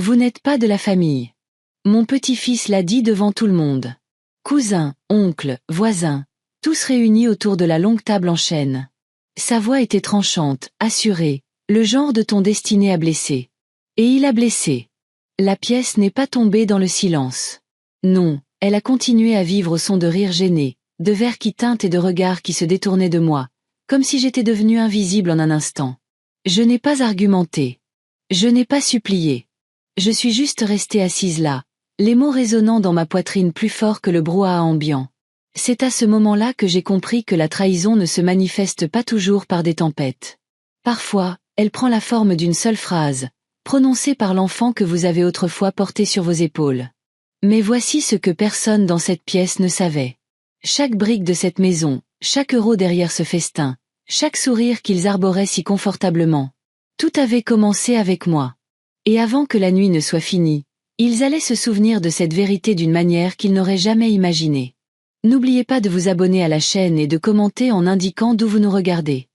Vous n'êtes pas de la famille. Mon petit-fils l'a dit devant tout le monde. Cousins, oncles, voisins, tous réunis autour de la longue table en chêne. Sa voix était tranchante, assurée, le genre de ton destiné à blesser. Et il a blessé. La pièce n'est pas tombée dans le silence. Non, elle a continué à vivre au son de rires gênés, de verres qui tintent et de regards qui se détournaient de moi, comme si j'étais devenue invisible en un instant. Je n'ai pas argumenté. Je n'ai pas supplié. Je suis juste restée assise là, les mots résonnant dans ma poitrine plus fort que le brouhaha ambiant. C'est à ce moment-là que j'ai compris que la trahison ne se manifeste pas toujours par des tempêtes. Parfois, elle prend la forme d'une seule phrase, prononcée par l'enfant que vous avez autrefois porté sur vos épaules. Mais voici ce que personne dans cette pièce ne savait. Chaque brique de cette maison, chaque euro derrière ce festin, chaque sourire qu'ils arboraient si confortablement. Tout avait commencé avec moi. Et avant que la nuit ne soit finie, ils allaient se souvenir de cette vérité d'une manière qu'ils n'auraient jamais imaginée. N'oubliez pas de vous abonner à la chaîne et de commenter en indiquant d'où vous nous regardez.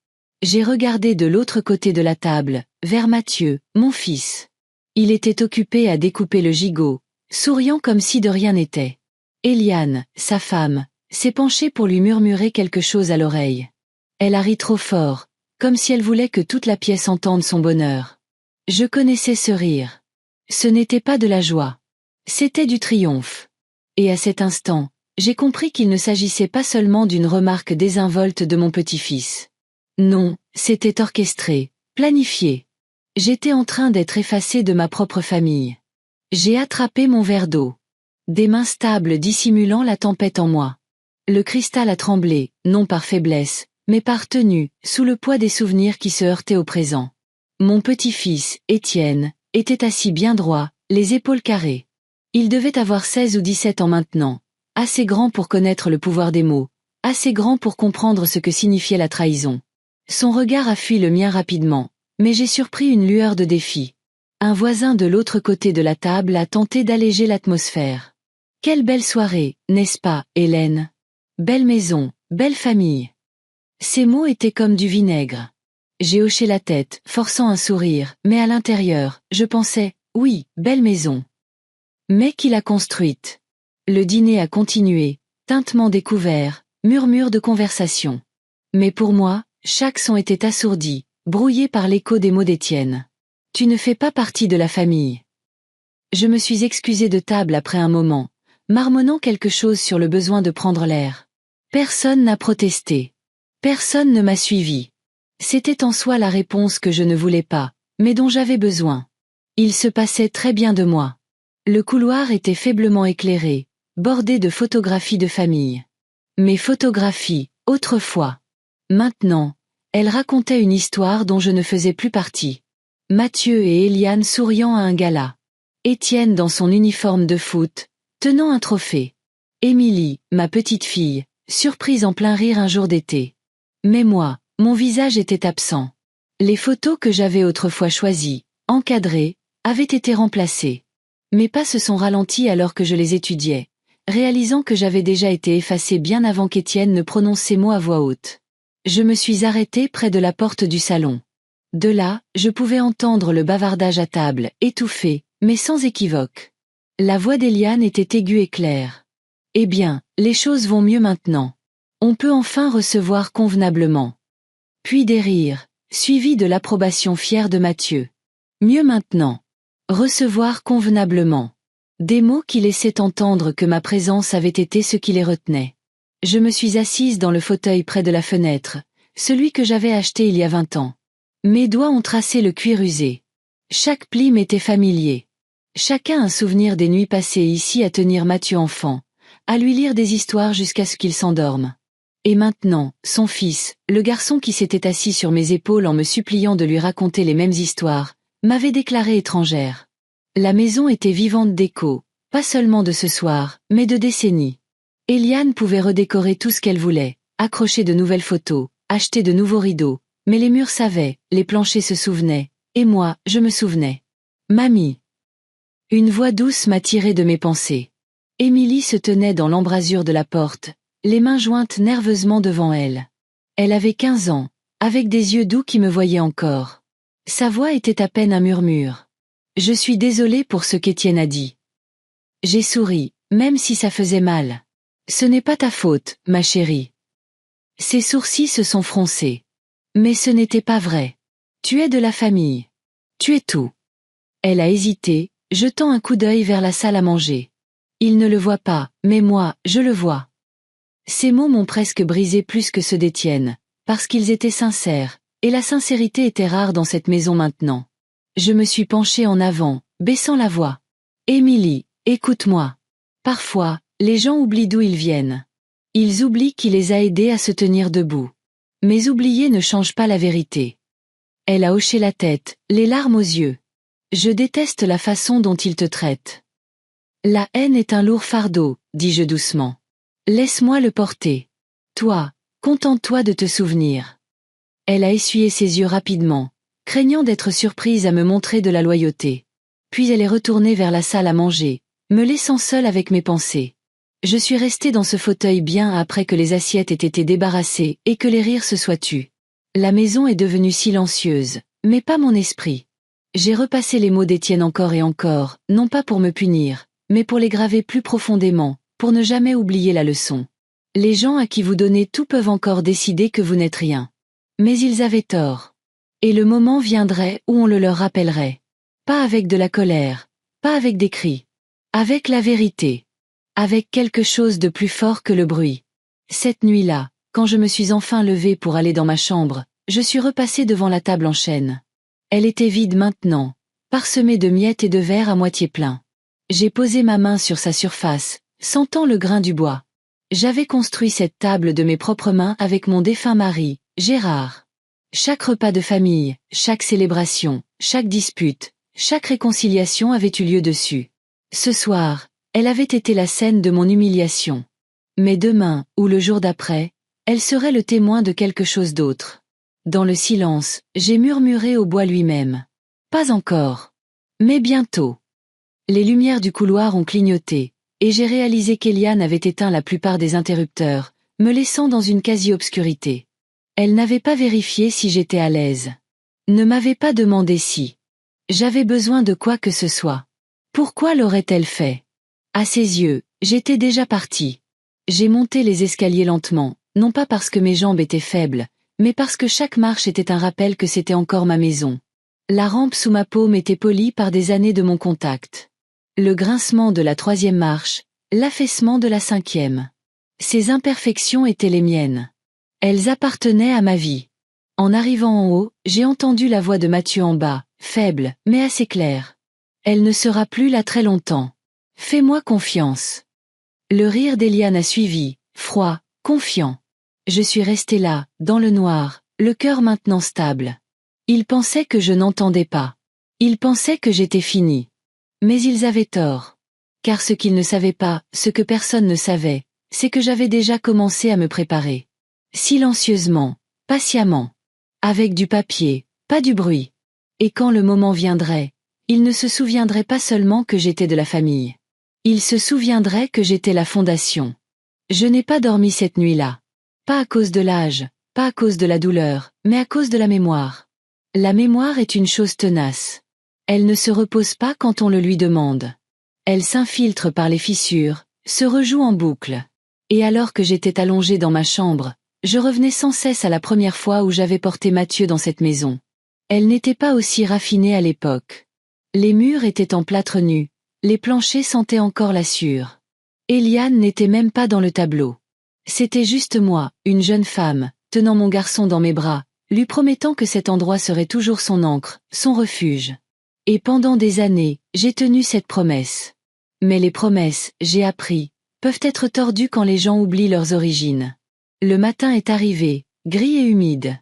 J'ai regardé de l'autre côté de la table, vers Mathieu, mon fils. Il était occupé à découper le gigot, souriant comme si de rien n'était. Eliane, sa femme, s'est penchée pour lui murmurer quelque chose à l'oreille. Elle a ri trop fort, comme si elle voulait que toute la pièce entende son bonheur. Je connaissais ce rire. Ce n'était pas de la joie. C'était du triomphe. Et à cet instant, j'ai compris qu'il ne s'agissait pas seulement d'une remarque désinvolte de mon petit-fils. Non, c'était orchestré, planifié. J'étais en train d'être effacée de ma propre famille. J'ai attrapé mon verre d'eau. Des mains stables dissimulant la tempête en moi. Le cristal a tremblé, non par faiblesse, mais par tenue, sous le poids des souvenirs qui se heurtaient au présent. Mon petit-fils, Étienne, était assis bien droit, les épaules carrées. Il devait avoir 16 ou 17 ans maintenant, assez grand pour connaître le pouvoir des mots, assez grand pour comprendre ce que signifiait la trahison. Son regard a fui le mien rapidement, mais j'ai surpris une lueur de défi. Un voisin de l'autre côté de la table a tenté d'alléger l'atmosphère. Quelle belle soirée, n'est-ce pas, Hélène? Belle maison, belle famille. Ces mots étaient comme du vinaigre. J'ai hoché la tête, forçant un sourire, mais à l'intérieur, je pensais, oui, belle maison. Mais qui l'a construite? Le dîner a continué, tintements des couverts, murmures de conversation. Mais pour moi, chaque son était assourdi, brouillé par l'écho des mots d'Étienne. Tu ne fais pas partie de la famille. Je me suis excusée de table après un moment, marmonnant quelque chose sur le besoin de prendre l'air. Personne n'a protesté. Personne ne m'a suivi. C'était en soi la réponse que je ne voulais pas, mais dont j'avais besoin. Il se passait très bien de moi. Le couloir était faiblement éclairé, bordé de photographies de famille. Mes photographies, autrefois. Maintenant, elles racontaient une histoire dont je ne faisais plus partie. Mathieu et Eliane souriant à un gala. Étienne dans son uniforme de foot, tenant un trophée. Émilie, ma petite fille, surprise en plein rire un jour d'été. Mais moi, mon visage était absent. Les photos que j'avais autrefois choisies, encadrées, avaient été remplacées. Mes pas se sont ralentis alors que je les étudiais, réalisant que j'avais déjà été effacée bien avant qu'Étienne ne prononce ces mots à voix haute. Je me suis arrêtée près de la porte du salon. De là, je pouvais entendre le bavardage à table, étouffé, mais sans équivoque. La voix d'Eliane était aiguë et claire. Eh bien, les choses vont mieux maintenant. On peut enfin recevoir convenablement. Puis des rires, suivis de l'approbation fière de Mathieu. Mieux maintenant. Recevoir convenablement. Des mots qui laissaient entendre que ma présence avait été ce qui les retenait. Je me suis assise dans le fauteuil près de la fenêtre, celui que j'avais acheté il y a 20 ans. Mes doigts ont tracé le cuir usé. Chaque pli m'était familier. Chacun un souvenir des nuits passées ici à tenir Mathieu enfant, à lui lire des histoires jusqu'à ce qu'il s'endorme. Et maintenant, son fils, le garçon qui s'était assis sur mes épaules en me suppliant de lui raconter les mêmes histoires, m'avait déclarée étrangère. La maison était vivante d'échos, pas seulement de ce soir, mais de décennies. Eliane pouvait redécorer tout ce qu'elle voulait, accrocher de nouvelles photos, acheter de nouveaux rideaux, mais les murs savaient, les planchers se souvenaient, et moi, je me souvenais. Mamie. Une voix douce m'a tiré de mes pensées. Émilie se tenait dans l'embrasure de la porte, les mains jointes nerveusement devant elle. Elle avait 15 ans, avec des yeux doux qui me voyaient encore. Sa voix était à peine un murmure. Je suis désolée pour ce qu'Étienne a dit. J'ai souri, même si ça faisait mal. Ce n'est pas ta faute, ma chérie. Ses sourcils se sont froncés. Mais ce n'était pas vrai. Tu es de la famille. Tu es tout. Elle a hésité, jetant un coup d'œil vers la salle à manger. Il ne le voit pas, mais moi, je le vois. Ces mots m'ont presque brisé plus que ceux d'Étienne, parce qu'ils étaient sincères, et la sincérité était rare dans cette maison maintenant. Je me suis penchée en avant, baissant la voix. Émilie, écoute-moi. Parfois, les gens oublient d'où ils viennent. Ils oublient qui les a aidés à se tenir debout. Mais oublier ne change pas la vérité. Elle a hoché la tête, les larmes aux yeux. Je déteste la façon dont il te traite. La haine est un lourd fardeau, dis-je doucement. Laisse-moi le porter. Toi, contente-toi de te souvenir. Elle a essuyé ses yeux rapidement, craignant d'être surprise à me montrer de la loyauté. Puis elle est retournée vers la salle à manger, me laissant seule avec mes pensées. Je suis restée dans ce fauteuil bien après que les assiettes aient été débarrassées et que les rires se soient tus. La maison est devenue silencieuse, mais pas mon esprit. J'ai repassé les mots d'Étienne encore et encore, non pas pour me punir, mais pour les graver plus profondément, pour ne jamais oublier la leçon. Les gens à qui vous donnez tout peuvent encore décider que vous n'êtes rien. Mais ils avaient tort. Et le moment viendrait où on le leur rappellerait. Pas avec de la colère, pas avec des cris. Avec la vérité. Avec quelque chose de plus fort que le bruit. Cette nuit-là, quand je me suis enfin levée pour aller dans ma chambre, je suis repassée devant la table en chêne. Elle était vide maintenant, parsemée de miettes et de verres à moitié pleins. J'ai posé ma main sur sa surface, sentant le grain du bois. J'avais construit cette table de mes propres mains avec mon défunt mari, Gérard. Chaque repas de famille, chaque célébration, chaque dispute, chaque réconciliation avait eu lieu dessus. Ce soir, elle avait été la scène de mon humiliation. Mais demain, ou le jour d'après, elle serait le témoin de quelque chose d'autre. Dans le silence, j'ai murmuré au bois lui-même. Pas encore. Mais bientôt. Les lumières du couloir ont clignoté, et j'ai réalisé qu'Eliane avait éteint la plupart des interrupteurs, me laissant dans une quasi-obscurité. Elle n'avait pas vérifié si j'étais à l'aise. Ne m'avait pas demandé si j'avais besoin de quoi que ce soit. Pourquoi l'aurait-elle fait? À ses yeux, j'étais déjà partie. J'ai monté les escaliers lentement, non pas parce que mes jambes étaient faibles, mais parce que chaque marche était un rappel que c'était encore ma maison. La rampe sous ma paume était polie par des années de mon contact. Le grincement de la 3e marche, l'affaissement de la 5e. Ces imperfections étaient les miennes. Elles appartenaient à ma vie. En arrivant en haut, j'ai entendu la voix de Mathieu en bas, faible, mais assez claire. Elle ne sera plus là très longtemps. Fais-moi confiance. Le rire d'Eliane a suivi, froid, confiant. Je suis restée là, dans le noir, le cœur maintenant stable. Ils pensaient que je n'entendais pas. Ils pensaient que j'étais finie. Mais ils avaient tort. Car ce qu'ils ne savaient pas, ce que personne ne savait, c'est que j'avais déjà commencé à me préparer. Silencieusement, patiemment. Avec du papier, pas du bruit. Et quand le moment viendrait, ils ne se souviendraient pas seulement que j'étais de la famille. Ils se souviendraient que j'étais la fondation. Je n'ai pas dormi cette nuit-là. Pas à cause de l'âge, pas à cause de la douleur, mais à cause de la mémoire. La mémoire est une chose tenace. Elle ne se repose pas quand on le lui demande. Elle s'infiltre par les fissures, se rejoue en boucle. Et alors que j'étais allongée dans ma chambre, je revenais sans cesse à la première fois où j'avais porté Mathieu dans cette maison. Elle n'était pas aussi raffinée à l'époque. Les murs étaient en plâtre nu, les planchers sentaient encore la sueur. Eliane n'était même pas dans le tableau. C'était juste moi, une jeune femme, tenant mon garçon dans mes bras, lui promettant que cet endroit serait toujours son ancre, son refuge. Et pendant des années, j'ai tenu cette promesse. Mais les promesses, j'ai appris, peuvent être tordues quand les gens oublient leurs origines. Le matin est arrivé, gris et humide.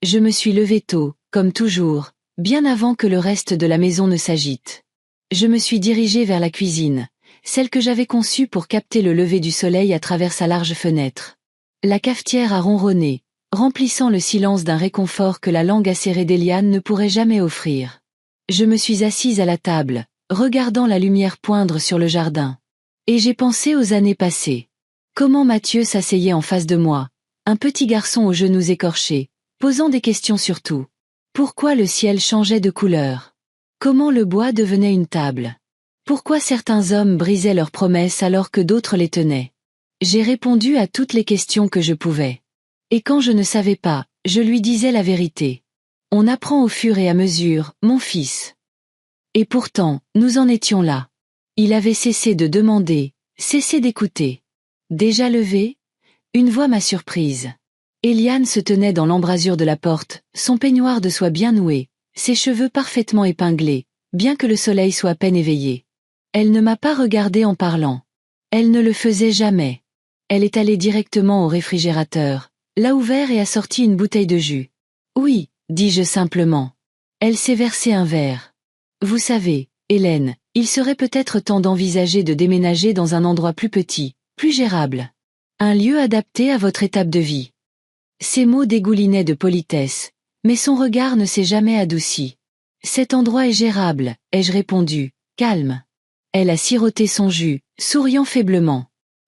Je me suis levée tôt, comme toujours, bien avant que le reste de la maison ne s'agite. Je me suis dirigée vers la cuisine, celle que j'avais conçue pour capter le lever du soleil à travers sa large fenêtre. La cafetière a ronronné, remplissant le silence d'un réconfort que la langue acérée d'Eliane ne pourrait jamais offrir. Je me suis assise à la table, regardant la lumière poindre sur le jardin. Et j'ai pensé aux années passées. Comment Mathieu s'asseyait en face de moi, un petit garçon aux genoux écorchés, posant des questions sur tout. Pourquoi le ciel changeait de couleur? Comment le bois devenait une table? Pourquoi certains hommes brisaient leurs promesses alors que d'autres les tenaient? J'ai répondu à toutes les questions que je pouvais. Et quand je ne savais pas, je lui disais la vérité. On apprend au fur et à mesure, mon fils. Et pourtant, nous en étions là. Il avait cessé de demander, cessé d'écouter. Déjà levé? Une voix m'a surprise. Eliane se tenait dans l'embrasure de la porte, son peignoir de soie bien noué, ses cheveux parfaitement épinglés, bien que le soleil soit à peine éveillé. Elle ne m'a pas regardé en parlant. Elle ne le faisait jamais. Elle est allée directement au réfrigérateur, l'a ouvert et a sorti une bouteille de jus. Oui, dis-je simplement. Elle s'est versé un verre. Vous savez, Hélène, il serait peut-être temps d'envisager de déménager dans un endroit plus petit, plus gérable. Un lieu adapté à votre étape de vie. Ces mots dégoulinaient de politesse, mais son regard ne s'est jamais adouci. Cet endroit est gérable, ai-je répondu, calme. Elle a siroté son jus, souriant faiblement.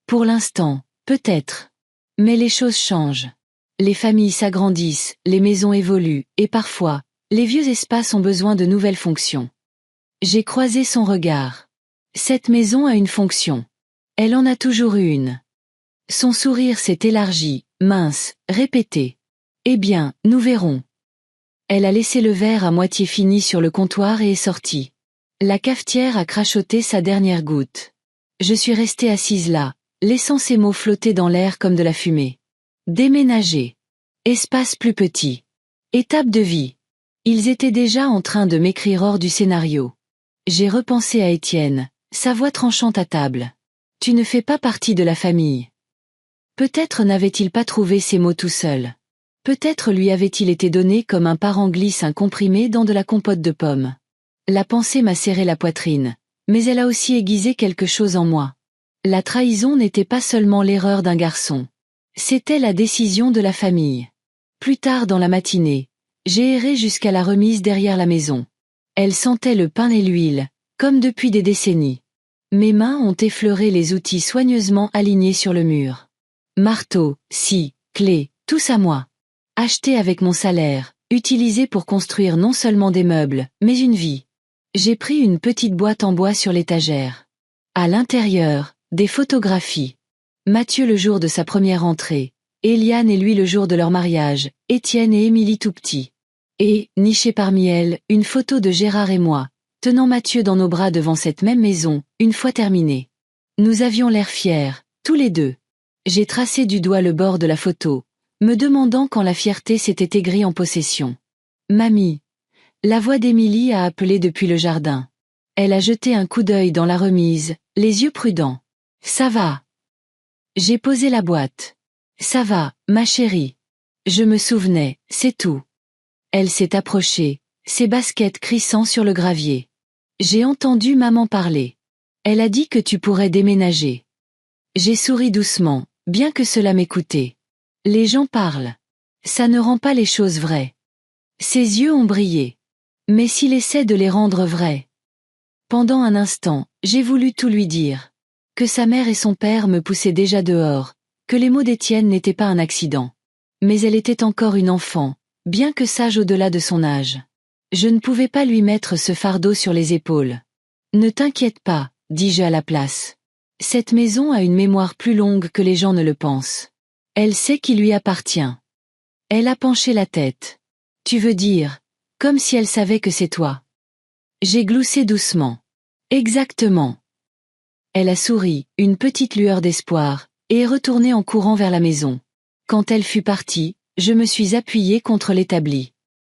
Pour l'instant, peut-être. Mais les choses changent. Les familles s'agrandissent, les maisons évoluent, et parfois, les vieux espaces ont besoin de nouvelles fonctions. J'ai croisé son regard. Cette maison a une fonction. Elle en a toujours eu une. Son sourire s'est élargi, mince, répété. Eh bien, nous verrons. Elle a laissé le verre à moitié fini sur le comptoir et est sortie. La cafetière a crachoté sa dernière goutte. Je suis restée assise là, laissant ces mots flotter dans l'air comme de la fumée. Déménager. Espace plus petit. Étape de vie. Ils étaient déjà en train de m'écrire hors du scénario. J'ai repensé à Étienne, sa voix tranchante à table. Tu ne fais pas partie de la famille. Peut-être n'avait-il pas trouvé ces mots tout seul. Peut-être lui avait-il été donné comme un parent glisse un comprimé dans de la compote de pommes. La pensée m'a serré la poitrine, mais elle a aussi aiguisé quelque chose en moi. La trahison n'était pas seulement l'erreur d'un garçon. C'était la décision de la famille. Plus tard dans la matinée, j'ai erré jusqu'à la remise derrière la maison. Elle sentait le pain et l'huile, comme depuis des décennies. Mes mains ont effleuré les outils soigneusement alignés sur le mur. Marteau, scie, clé, tous à moi. Acheté avec mon salaire, utilisé pour construire non seulement des meubles, mais une vie. J'ai pris une petite boîte en bois sur l'étagère. À l'intérieur, des photographies. Mathieu le jour de sa première entrée, Eliane et lui le jour de leur mariage, Étienne et Émilie tout petits. Et, nichée parmi elles, une photo de Gérard et moi, tenant Mathieu dans nos bras devant cette même maison, une fois terminée. Nous avions l'air fiers, tous les deux. J'ai tracé du doigt le bord de la photo, me demandant quand la fierté s'était aigrie en possession. Mamie. La voix d'Émilie a appelé depuis le jardin. Elle a jeté un coup d'œil dans la remise, les yeux prudents. Ça va. J'ai posé la boîte. Ça va, ma chérie. Je me souvenais, c'est tout. Elle s'est approchée, ses baskets crissant sur le gravier. J'ai entendu maman parler. Elle a dit que tu pourrais déménager. J'ai souri doucement, bien que cela m'écoutait. Les gens parlent. Ça ne rend pas les choses vraies. Ses yeux ont brillé. Mais s'il essaie de les rendre vraies. Pendant un instant, j'ai voulu tout lui dire. Que sa mère et son père me poussaient déjà dehors, que les mots d'Étienne n'étaient pas un accident. Mais elle était encore une enfant, bien que sage au-delà de son âge. Je ne pouvais pas lui mettre ce fardeau sur les épaules. Ne t'inquiète pas, dis-je à la place. Cette maison a une mémoire plus longue que les gens ne le pensent. Elle sait qui lui appartient. Elle a penché la tête. Tu veux dire, comme si elle savait que c'est toi. J'ai gloussé doucement. Exactement. Elle a souri, une petite lueur d'espoir, et est retournée en courant vers la maison. Quand elle fut partie, je me suis appuyée contre l'établi.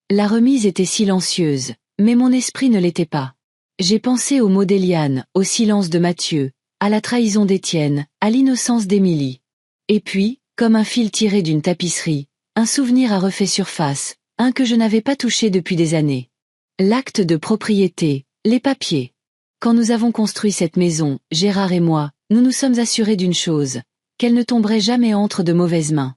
La remise était silencieuse, mais mon esprit ne l'était pas. J'ai pensé aux mots d'Éliane, au silence de Mathieu, à la trahison d'Étienne, à l'innocence d'Émilie. Et puis, comme un fil tiré d'une tapisserie, un souvenir a refait surface, un que je n'avais pas touché depuis des années. L'acte de propriété, les papiers. Quand nous avons construit cette maison, Gérard et moi, nous nous sommes assurés d'une chose, qu'elle ne tomberait jamais entre de mauvaises mains.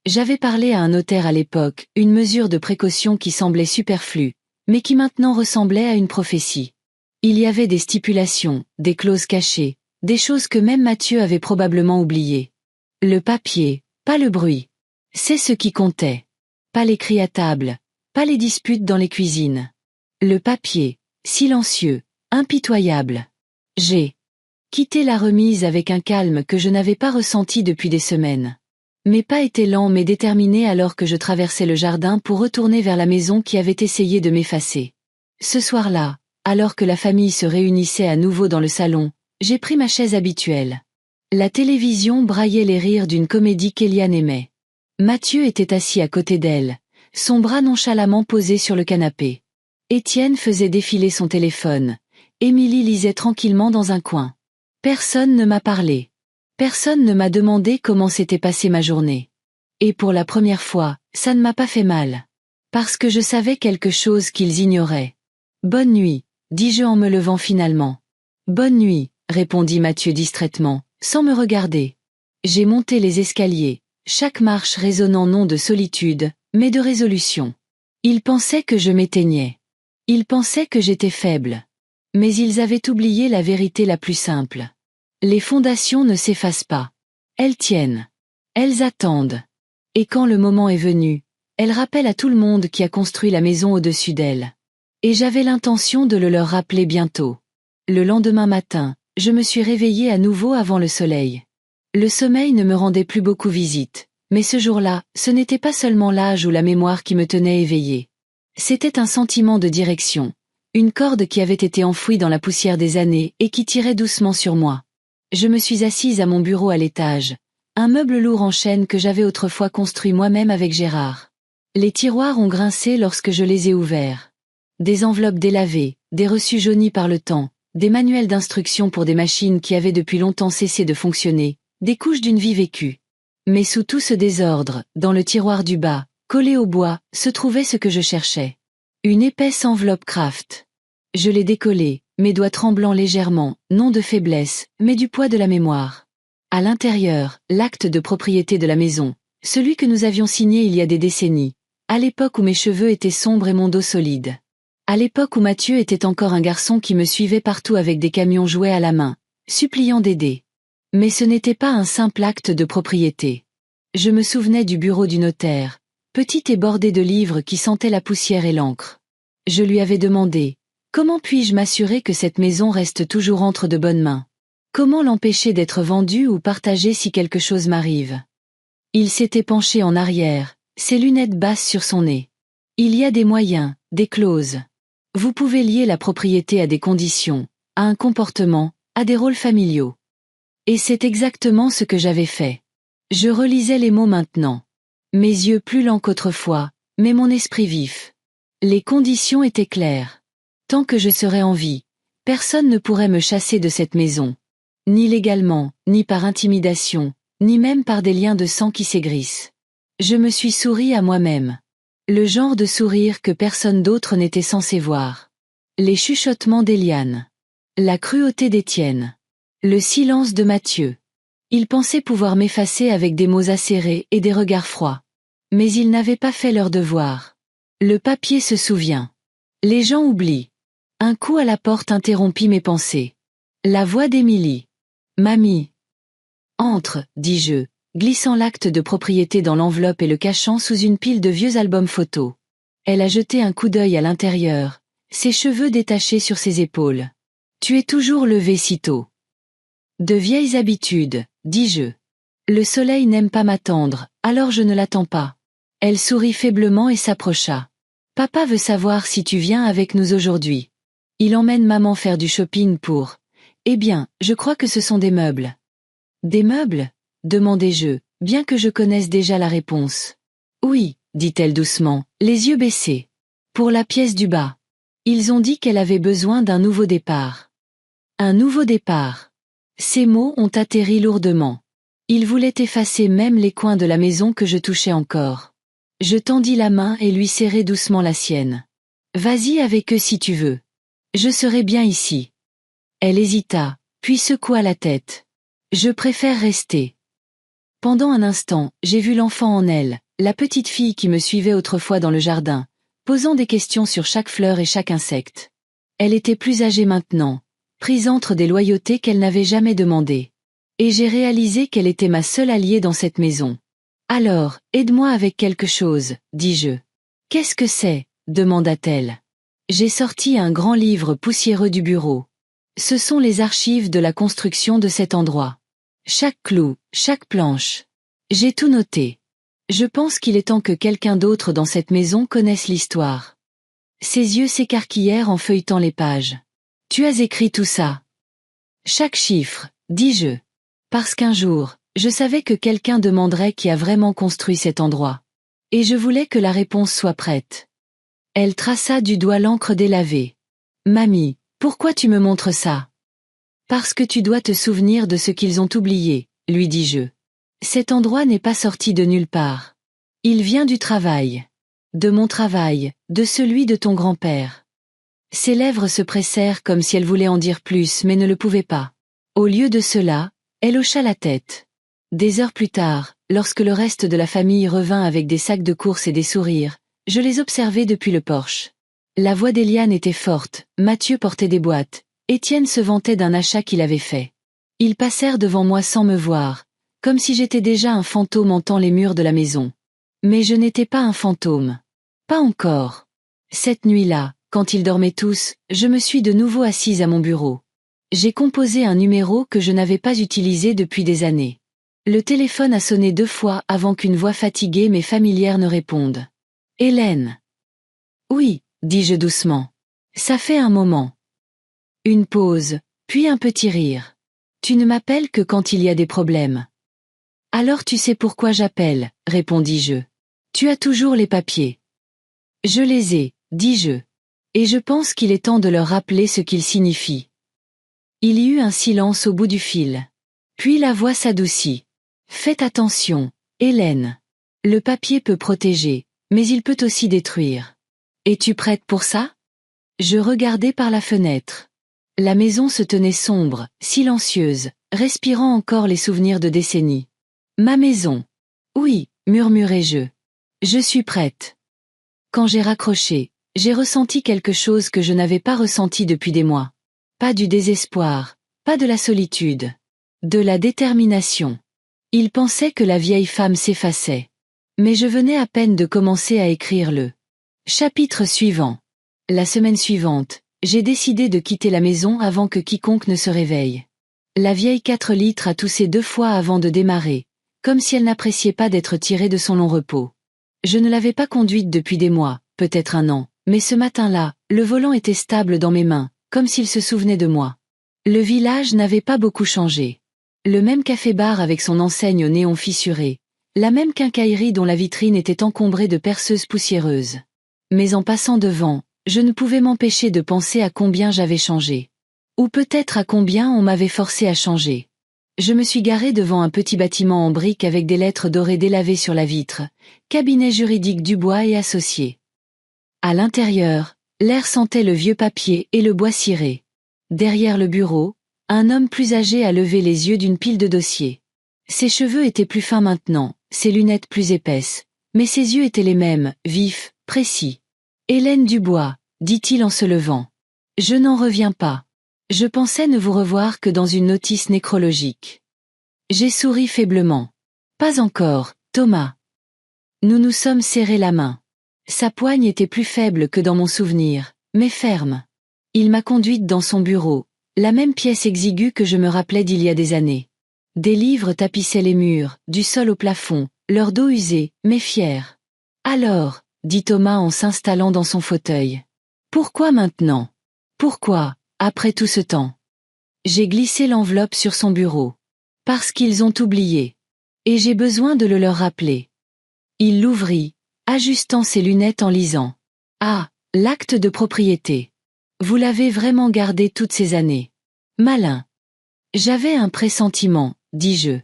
J'avais parlé à un notaire à l'époque, une mesure de précaution qui semblait superflue, mais qui maintenant ressemblait à une prophétie. Il y avait des stipulations, des clauses cachées, des choses que même Mathieu avait probablement oubliées. Le papier, pas le bruit. C'est ce qui comptait. Pas les cris à table, pas les disputes dans les cuisines. Le papier, Silencieux, impitoyable. J'ai quitté la remise avec un calme que je n'avais pas ressenti depuis des semaines. Mes pas étaient lents mais déterminés alors que je traversais le jardin pour retourner vers la maison qui avait essayé de m'effacer. Ce soir-là, alors que la famille se réunissait à nouveau dans le salon, j'ai pris ma chaise habituelle. La télévision braillait les rires d'une comédie qu'Eliane aimait. Mathieu était assis à côté d'elle, son bras nonchalamment posé sur le canapé. Étienne faisait défiler son téléphone. Émilie lisait tranquillement dans un coin. Personne ne m'a parlé. Personne ne m'a demandé comment s'était passée ma journée. Et pour la première fois, ça ne m'a pas fait mal. Parce que je savais quelque chose qu'ils ignoraient. Bonne nuit, dis-je en me levant finalement. Bonne nuit, répondit Mathieu distraitement, sans me regarder. J'ai monté les escaliers, chaque marche résonnant non de solitude, mais de résolution. Ils pensaient que je m'éteignais. Ils pensaient que j'étais faible. Mais ils avaient oublié la vérité la plus simple. Les fondations ne s'effacent pas. Elles tiennent. Elles attendent. Et quand le moment est venu, elles rappellent à tout le monde qui a construit la maison au-dessus d'elles. Et j'avais l'intention de le leur rappeler bientôt. Le lendemain matin, je me suis réveillée à nouveau avant le soleil. Le sommeil ne me rendait plus beaucoup visite, mais ce jour-là, ce n'était pas seulement l'âge ou la mémoire qui me tenait éveillée. C'était un sentiment de direction, une corde qui avait été enfouie dans la poussière des années et qui tirait doucement sur moi. Je me suis assise à mon bureau à l'étage, un meuble lourd en chêne que j'avais autrefois construit moi-même avec Gérard. Les tiroirs ont grincé lorsque je les ai ouverts. Des enveloppes délavées, des reçus jaunis par le temps, des manuels d'instruction pour des machines qui avaient depuis longtemps cessé de fonctionner, des couches d'une vie vécue. Mais sous tout ce désordre, dans le tiroir du bas, collé au bois, se trouvait ce que je cherchais. Une épaisse enveloppe Kraft. Je l'ai décollée, mes doigts tremblant légèrement, non de faiblesse, mais du poids de la mémoire. À l'intérieur, l'acte de propriété de la maison, celui que nous avions signé il y a des décennies, à l'époque où mes cheveux étaient sombres et mon dos solide. À l'époque où Mathieu était encore un garçon qui me suivait partout avec des camions jouets à la main, suppliant d'aider. Mais ce n'était pas un simple acte de propriété. Je me souvenais du bureau du notaire, petit et bordé de livres qui sentaient la poussière et l'encre. Je lui avais demandé, comment puis-je m'assurer que cette maison reste toujours entre de bonnes mains? Comment l'empêcher d'être vendue ou partagée si quelque chose m'arrive? Il s'était penché en arrière, ses lunettes basses sur son nez. Il y a des moyens, des clauses. Vous pouvez lier la propriété à des conditions, à un comportement, à des rôles familiaux. Et c'est exactement ce que j'avais fait. Je relisais les mots maintenant. Mes yeux plus lents qu'autrefois, mais mon esprit vif. Les conditions étaient claires. Tant que je serais en vie, personne ne pourrait me chasser de cette maison. Ni légalement, ni par intimidation, ni même par des liens de sang qui s'aigrissent. Je me suis souri à moi-même. Le genre de sourire que personne d'autre n'était censé voir. Les chuchotements d'Eliane. La cruauté d'Étienne. Le silence de Mathieu. Il pensait pouvoir m'effacer avec des mots acérés et des regards froids. Mais ils n'avaient pas fait leur devoir. Le papier se souvient. Les gens oublient. Un coup à la porte interrompit mes pensées. La voix d'Émilie. Mamie. Entre, dis-je, glissant l'acte de propriété dans l'enveloppe et le cachant sous une pile de vieux albums photos. Elle a jeté un coup d'œil à l'intérieur, ses cheveux détachés sur ses épaules. Tu es toujours levé si tôt. De vieilles habitudes, dis-je. Le soleil n'aime pas m'attendre, alors je ne l'attends pas. Elle sourit faiblement et s'approcha. Papa veut savoir si tu viens avec nous aujourd'hui. Il emmène maman faire du shopping pour... Eh bien, je crois que ce sont des meubles. Des meubles? Demandai-je, bien que je connaisse déjà la réponse. Oui, dit-elle doucement, les yeux baissés. Pour la pièce du bas. Ils ont dit qu'elle avait besoin d'un nouveau départ. Un nouveau départ. Ces mots ont atterri lourdement. Ils voulaient effacer même les coins de la maison que je touchais encore. Je tendis la main et lui serrai doucement la sienne. Vas-y avec eux si tu veux. Je serai bien ici. Elle hésita, puis secoua la tête. Je préfère rester. Pendant un instant, j'ai vu l'enfant en elle, la petite fille qui me suivait autrefois dans le jardin, posant des questions sur chaque fleur et chaque insecte. Elle était plus âgée maintenant, prise entre des loyautés qu'elle n'avait jamais demandées. Et j'ai réalisé qu'elle était ma seule alliée dans cette maison. Alors, aide-moi avec quelque chose, dis-je. Qu'est-ce que c'est? Demanda-t-elle. J'ai sorti un grand livre poussiéreux du bureau. Ce sont les archives de la construction de cet endroit. Chaque clou, chaque planche. J'ai tout noté. Je pense qu'il est temps que quelqu'un d'autre dans cette maison connaisse l'histoire. Ses yeux s'écarquillèrent en feuilletant les pages. Tu as écrit tout ça. Chaque chiffre, dis-je. Parce qu'un jour, je savais que quelqu'un demanderait qui a vraiment construit cet endroit. Et je voulais que la réponse soit prête. Elle traça du doigt l'encre délavée. Mamie, pourquoi tu me montres ça? Parce que tu dois te souvenir de ce qu'ils ont oublié, lui dis-je. Cet endroit n'est pas sorti de nulle part. Il vient du travail. De mon travail, de celui de ton grand-père. Ses lèvres se pressèrent comme si elle voulait en dire plus mais ne le pouvait pas. Au lieu de cela, elle hocha la tête. Des heures plus tard, lorsque le reste de la famille revint avec des sacs de courses et des sourires, je les observais depuis le porche. La voix d'Éliane était forte, Mathieu portait des boîtes, Étienne se vantait d'un achat qu'il avait fait. Ils passèrent devant moi sans me voir, comme si j'étais déjà un fantôme hantant les murs de la maison. Mais je n'étais pas un fantôme. Pas encore. Cette nuit-là, quand ils dormaient tous, je me suis de nouveau assise à mon bureau. J'ai composé un numéro que je n'avais pas utilisé depuis des années. Le téléphone a sonné 2 fois avant qu'une voix fatiguée mais familière ne réponde. Hélène. Oui, dis-je doucement. Ça fait un moment. Une pause, puis un petit rire. Tu ne m'appelles que quand il y a des problèmes. Alors tu sais pourquoi j'appelle, répondis-je. Tu as toujours les papiers. Je les ai, dis-je. Et je pense qu'il est temps de leur rappeler ce qu'ils signifient. Il y eut un silence au bout du fil. Puis la voix s'adoucit. Faites attention, Hélène. Le papier peut protéger, mais il peut aussi détruire. Es-tu prête pour ça? Je regardai par la fenêtre. La maison se tenait sombre, silencieuse, respirant encore les souvenirs de décennies. Ma maison. Oui, murmurai-je. Je suis prête. Quand j'ai raccroché, j'ai ressenti quelque chose que je n'avais pas ressenti depuis des mois. Pas du désespoir, pas de la solitude. De la détermination. Il pensait que la vieille femme s'effaçait. Mais je venais à peine de commencer à écrire le chapitre suivant. La semaine suivante, j'ai décidé de quitter la maison avant que quiconque ne se réveille. La vieille 4 litres a toussé 2 fois avant de démarrer, comme si elle n'appréciait pas d'être tirée de son long repos. Je ne l'avais pas conduite depuis des mois, peut-être un an, mais ce matin-là, le volant était stable dans mes mains, comme s'il se souvenait de moi. Le village n'avait pas beaucoup changé. Le même café-bar avec son enseigne au néon fissuré, la même quincaillerie dont la vitrine était encombrée de perceuses poussiéreuses. Mais en passant devant, je ne pouvais m'empêcher de penser à combien j'avais changé. Ou peut-être à combien on m'avait forcé à changer. Je me suis garé devant un petit bâtiment en briques avec des lettres dorées délavées sur la vitre, cabinet juridique Dubois et Associés. À l'intérieur, l'air sentait le vieux papier et le bois ciré. Derrière le bureau, un homme plus âgé a levé les yeux d'une pile de dossiers. Ses cheveux étaient plus fins maintenant, ses lunettes plus épaisses, mais ses yeux étaient les mêmes, vifs, précis. Hélène Dubois, dit-il en se levant. Je n'en reviens pas. Je pensais ne vous revoir que dans une notice nécrologique. J'ai souri faiblement. Pas encore, Thomas. Nous nous sommes serrés la main. Sa poigne était plus faible que dans mon souvenir, mais ferme. Il m'a conduite dans son bureau, la même pièce exiguë que je me rappelais d'il y a des années. Des livres tapissaient les murs, du sol au plafond, leur dos usé, mais fier. Alors, dit Thomas en s'installant dans son fauteuil. Pourquoi maintenant? Pourquoi, après tout ce temps? J'ai glissé l'enveloppe sur son bureau. Parce qu'ils ont oublié. Et j'ai besoin de le leur rappeler. Il l'ouvrit, ajustant ses lunettes en lisant. Ah, l'acte de propriété. Vous l'avez vraiment gardé toutes ces années. Malin. J'avais un pressentiment, dis-je.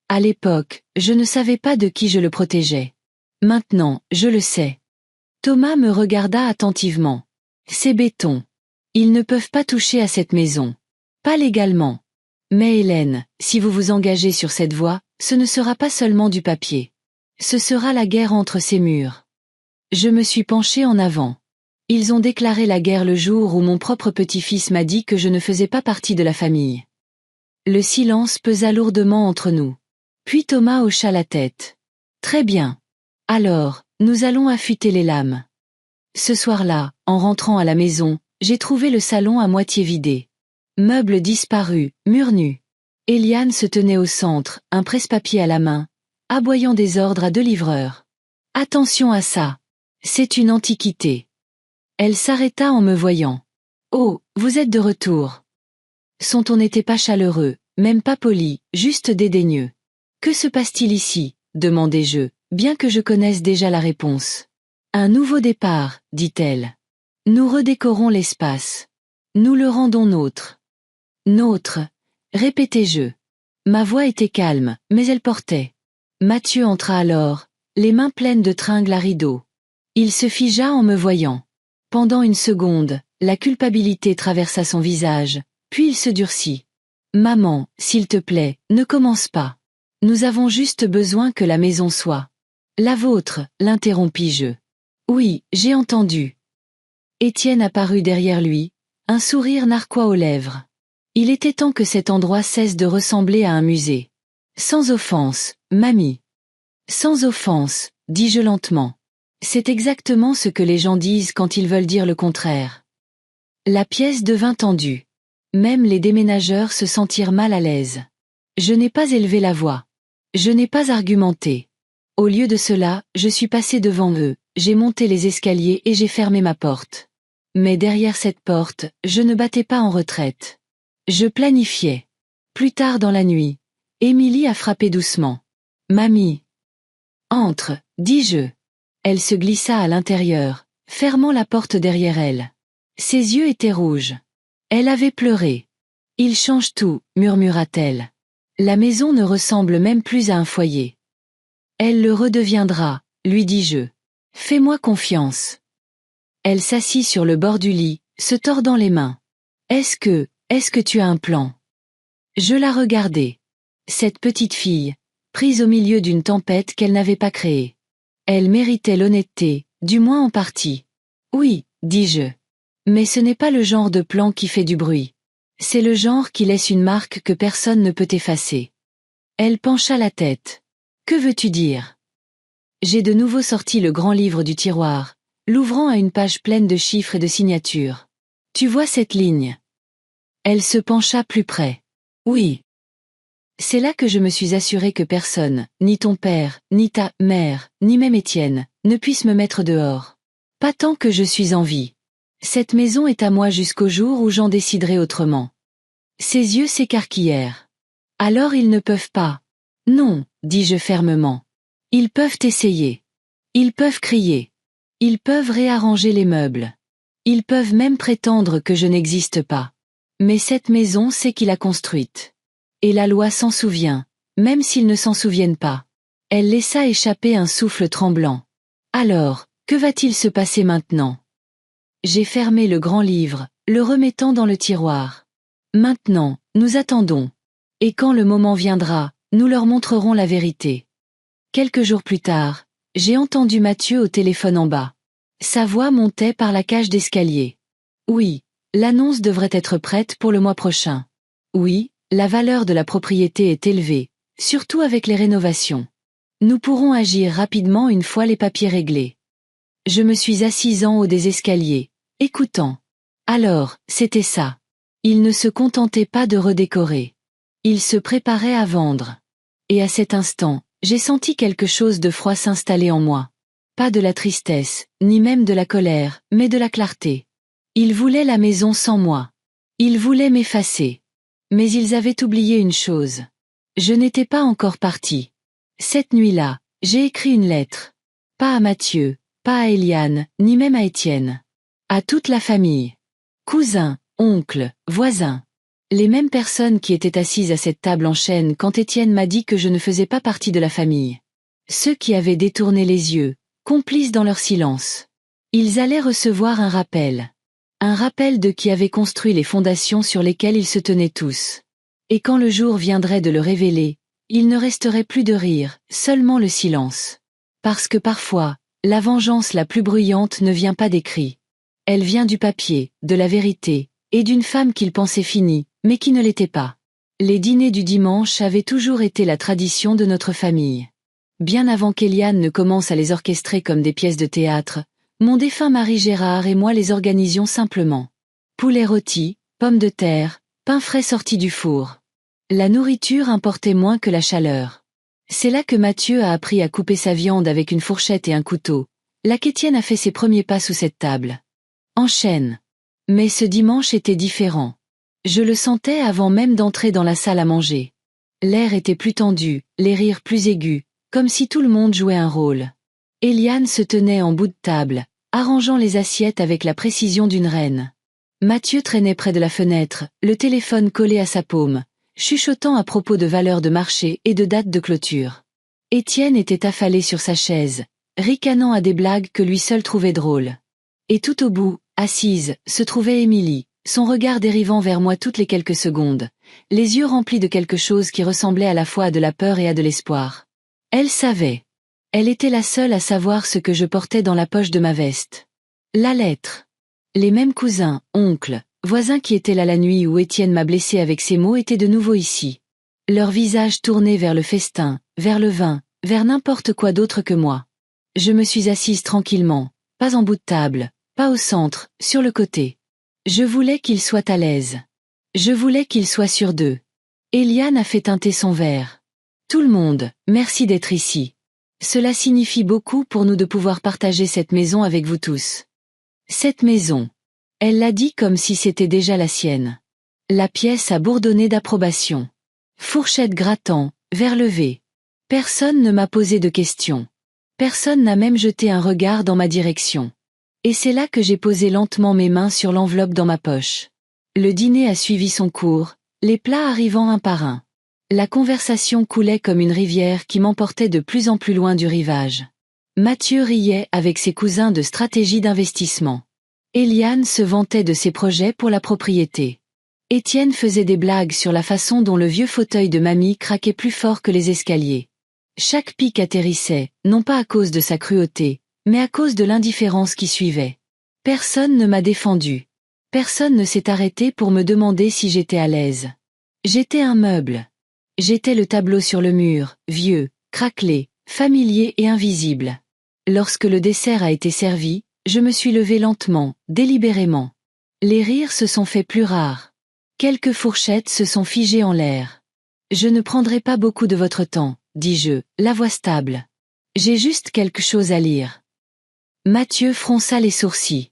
À l'époque, je ne savais pas de qui je le protégeais. Maintenant, je le sais. Thomas me regarda attentivement. C'est béton. Ils ne peuvent pas toucher à cette maison. Pas légalement. Mais Hélène, si vous vous engagez sur cette voie, ce ne sera pas seulement du papier. Ce sera la guerre entre ces murs. Je me suis penché en avant. Ils ont déclaré la guerre le jour où mon propre petit-fils m'a dit que je ne faisais pas partie de la famille. Le silence pesa lourdement entre nous. Puis Thomas hocha la tête. Très bien. Alors, nous allons affûter les lames. Ce soir-là, en rentrant à la maison, j'ai trouvé le salon à moitié vidé. Meubles disparus, murs nus. Eliane se tenait au centre, un presse-papier à la main, aboyant des ordres à 2 livreurs. Attention à ça. C'est une antiquité. Elle s'arrêta en me voyant. Oh, vous êtes de retour. Son ton n'était pas chaleureux, même pas poli, juste dédaigneux. Que se passe-t-il ici? Demandai-je, bien que je connaisse déjà la réponse. Un nouveau départ, dit-elle. Nous redécorons l'espace. Nous le rendons nôtre. Nôtre, répétai-je. Ma voix était calme, mais elle portait. Mathieu entra alors, les mains pleines de tringles à rideaux. Il se figea en me voyant. Pendant une seconde, la culpabilité traversa son visage, puis il se durcit. Maman, s'il te plaît, ne commence pas. Nous avons juste besoin que la maison soit la vôtre, l'interrompis-je. Oui, j'ai entendu. Étienne apparut derrière lui, un sourire narquois aux lèvres. Il était temps que cet endroit cesse de ressembler à un musée. Sans offense, mamie. Sans offense, dis-je lentement. C'est exactement ce que les gens disent quand ils veulent dire le contraire. La pièce devint tendue. Même les déménageurs se sentirent mal à l'aise. Je n'ai pas élevé la voix. Je n'ai pas argumenté. Au lieu de cela, je suis passé devant eux, j'ai monté les escaliers et j'ai fermé ma porte. Mais derrière cette porte, je ne battais pas en retraite. Je planifiais. Plus tard dans la nuit, Émilie a frappé doucement. Mamie. Entre, dis-je. Elle se glissa à l'intérieur, fermant la porte derrière elle. Ses yeux étaient rouges. Elle avait pleuré. Il change tout, murmura-t-elle. La maison ne ressemble même plus à un foyer. Elle le redeviendra, lui dis-je. Fais-moi confiance. Elle s'assit sur le bord du lit, se tordant les mains. Est-ce que tu as un plan? Je la regardai. Cette petite fille, prise au milieu d'une tempête qu'elle n'avait pas créée. Elle méritait l'honnêteté, du moins en partie. Oui, dis-je. Mais ce n'est pas le genre de plan qui fait du bruit. C'est le genre qui laisse une marque que personne ne peut effacer. Elle pencha la tête. Que veux-tu dire? J'ai de nouveau sorti le grand livre du tiroir, l'ouvrant à une page pleine de chiffres et de signatures. Tu vois cette ligne? Elle se pencha plus près. Oui. C'est là que je me suis assuré que personne, ni ton père, ni ta mère, ni même Étienne, ne puisse me mettre dehors. Pas tant que je suis en vie. Cette maison est à moi jusqu'au jour où j'en déciderai autrement. Ses yeux s'écarquillèrent. Alors ils ne peuvent pas. Non, dis-je fermement. Ils peuvent essayer. Ils peuvent crier. Ils peuvent réarranger les meubles. Ils peuvent même prétendre que je n'existe pas. Mais cette maison, c'est qui l'a construite. Et la loi s'en souvient, même s'ils ne s'en souviennent pas. Elle laissa échapper un souffle tremblant. Alors, que va-t-il se passer maintenant? J'ai fermé le grand livre, le remettant dans le tiroir. Maintenant, nous attendons. Et quand le moment viendra, nous leur montrerons la vérité. Quelques jours plus tard, j'ai entendu Mathieu au téléphone en bas. Sa voix montait par la cage d'escalier. Oui, l'annonce devrait être prête pour le mois prochain. Oui, la valeur de la propriété est élevée, surtout avec les rénovations. Nous pourrons agir rapidement une fois les papiers réglés. Je me suis assise en haut des escaliers, écoutant. Alors, c'était ça. Il ne se contentait pas de redécorer. Il se préparait à vendre. Et à cet instant, j'ai senti quelque chose de froid s'installer en moi. Pas de la tristesse, ni même de la colère, mais de la clarté. Ils voulaient la maison sans moi. Ils voulaient m'effacer. Mais ils avaient oublié une chose. Je n'étais pas encore partie. Cette nuit-là, j'ai écrit une lettre. Pas à Mathieu, pas à Eliane, ni même à Étienne. À toute la famille. Cousins, oncles, voisins. Les mêmes personnes qui étaient assises à cette table en chêne quand Étienne m'a dit que je ne faisais pas partie de la famille. Ceux qui avaient détourné les yeux, complices dans leur silence. Ils allaient recevoir un rappel. Un rappel de qui avait construit les fondations sur lesquelles ils se tenaient tous. Et quand le jour viendrait de le révéler, il ne resterait plus de rire, seulement le silence. Parce que parfois, la vengeance la plus bruyante ne vient pas des cris. Elle vient du papier, de la vérité, et d'une femme qu'ils pensaient finie, mais qui ne l'était pas. Les dîners du dimanche avaient toujours été la tradition de notre famille. Bien avant qu'Eliane ne commence à les orchestrer comme des pièces de théâtre, Mon défunt mari Gérard et moi les organisions simplement. Poulet rôti, pommes de terre, pain frais sorti du four. La nourriture importait moins que la chaleur. C'est là que Mathieu a appris à couper sa viande avec une fourchette et un couteau, là qu'Étienne a fait ses premiers pas sous cette table. Enchaîne. Mais ce dimanche était différent. Je le sentais avant même d'entrer dans la salle à manger. L'air était plus tendu, les rires plus aigus, comme si tout le monde jouait un rôle. Eliane se tenait en bout de table, arrangeant les assiettes avec la précision d'une reine. Mathieu traînait près de la fenêtre, le téléphone collé à sa paume, chuchotant à propos de valeurs de marché et de dates de clôture. Étienne était affalé sur sa chaise, ricanant à des blagues que lui seul trouvait drôles. Et tout au bout, assise, se trouvait Émilie, son regard dérivant vers moi toutes les quelques secondes, les yeux remplis de quelque chose qui ressemblait à la fois à de la peur et à de l'espoir. Elle savait. Elle était la seule à savoir ce que je portais dans la poche de ma veste. La lettre. Les mêmes cousins, oncles, voisins qui étaient là la nuit où Étienne m'a blessé avec ces mots étaient de nouveau ici. Leurs visages tournés vers le festin, vers le vin, vers n'importe quoi d'autre que moi. Je me suis assise tranquillement, pas en bout de table, pas au centre, sur le côté. Je voulais qu'ils soient à l'aise. Je voulais qu'ils soient sûrs d'eux. Eliane a fait teinter son verre. Tout le monde, merci d'être ici. Cela signifie beaucoup pour nous de pouvoir partager cette maison avec vous tous. Cette maison. Elle l'a dit comme si c'était déjà la sienne. La pièce a bourdonné d'approbation. Fourchette grattant, verre levé. Personne ne m'a posé de questions. Personne n'a même jeté un regard dans ma direction. Et c'est là que j'ai posé lentement mes mains sur l'enveloppe dans ma poche. Le dîner a suivi son cours, les plats arrivant un par un. La conversation coulait comme une rivière qui m'emportait de plus en plus loin du rivage. Mathieu riait avec ses cousins de stratégie d'investissement. Eliane se vantait de ses projets pour la propriété. Étienne faisait des blagues sur la façon dont le vieux fauteuil de mamie craquait plus fort que les escaliers. Chaque pic atterrissait, non pas à cause de sa cruauté, mais à cause de l'indifférence qui suivait. Personne ne m'a défendu. Personne ne s'est arrêté pour me demander si j'étais à l'aise. J'étais un meuble. J'étais le tableau sur le mur, vieux, craquelé, familier et invisible. Lorsque le dessert a été servi, je me suis levée lentement, délibérément. Les rires se sont faits plus rares. Quelques fourchettes se sont figées en l'air. Je ne prendrai pas beaucoup de votre temps, dis-je, la voix stable. J'ai juste quelque chose à lire. Mathieu fronça les sourcils.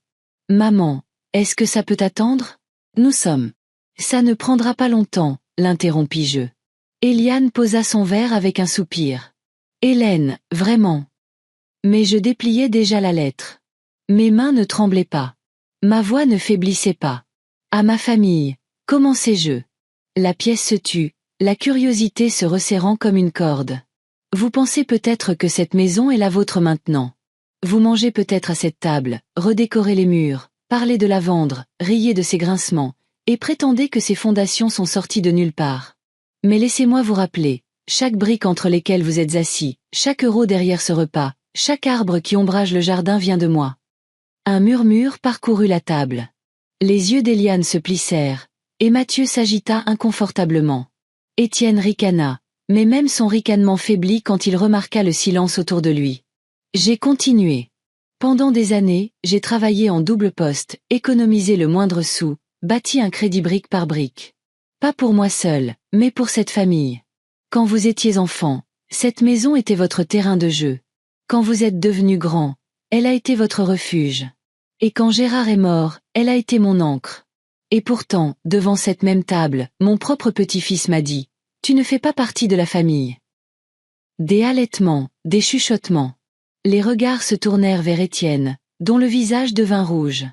Maman, est-ce que ça peut attendre? Nous sommes. Ça ne prendra pas longtemps, l'interrompis-je. Eliane posa son verre avec un soupir. Hélène, vraiment. Mais je dépliais déjà la lettre. Mes mains ne tremblaient pas. Ma voix ne faiblissait pas. À ma famille, commençai-je. La pièce se tut, la curiosité se resserrant comme une corde. Vous pensez peut-être que cette maison est la vôtre maintenant. Vous mangez peut-être à cette table, redécorez les murs, parlez de la vendre, riez de ses grincements, et prétendez que ses fondations sont sorties de nulle part. Mais laissez-moi vous rappeler, chaque brique entre lesquelles vous êtes assis, chaque euro derrière ce repas, chaque arbre qui ombrage le jardin vient de moi. Un murmure parcourut la table. Les yeux d'Eliane se plissèrent, et Mathieu s'agita inconfortablement. Étienne ricana, mais même son ricanement faiblit quand il remarqua le silence autour de lui. J'ai continué. Pendant des années, j'ai travaillé en double poste, économisé le moindre sou, bâti un crédit brique par brique. Pas pour moi seul, mais pour cette famille. Quand vous étiez enfant, cette maison était votre terrain de jeu. Quand vous êtes devenu grand, elle a été votre refuge. Et quand Gérard est mort, elle a été mon ancre. Et pourtant, devant cette même table, mon propre petit-fils m'a dit, « Tu ne fais pas partie de la famille. » Des halètements, des chuchotements. Les regards se tournèrent vers Étienne, dont le visage devint rouge.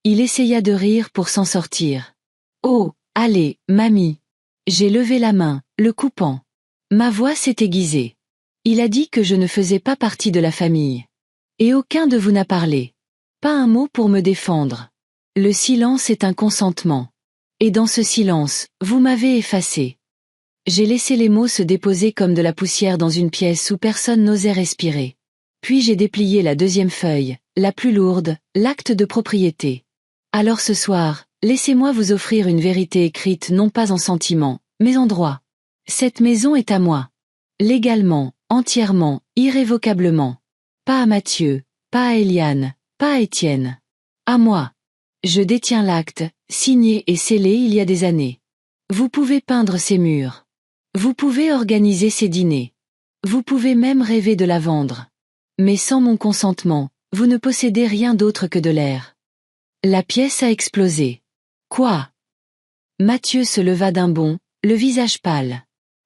Il essaya de rire pour s'en sortir. « Oh, allez, mamie. » J'ai levé la main, le coupant. Ma voix s'est aiguisée. Il a dit que je ne faisais pas partie de la famille. Et aucun de vous n'a parlé. Pas un mot pour me défendre. Le silence est un consentement. Et dans ce silence, vous m'avez effacé. J'ai laissé les mots se déposer comme de la poussière dans une pièce où personne n'osait respirer. Puis j'ai déplié la deuxième feuille, la plus lourde, l'acte de propriété. Alors ce soir, laissez-moi vous offrir une vérité écrite non pas en sentiment, mais en droit. Cette maison est à moi. Légalement, entièrement, irrévocablement. Pas à Mathieu, pas à Eliane, Pas à Étienne. À moi. Je détiens l'acte, signé et scellé il y a des années. Vous pouvez peindre ces murs. Vous pouvez organiser ces dîners. Vous pouvez même rêver de la vendre. Mais sans mon consentement, vous ne possédez rien d'autre que de l'air. La pièce a explosé. Quoi? Mathieu se leva d'un bond, le visage pâle.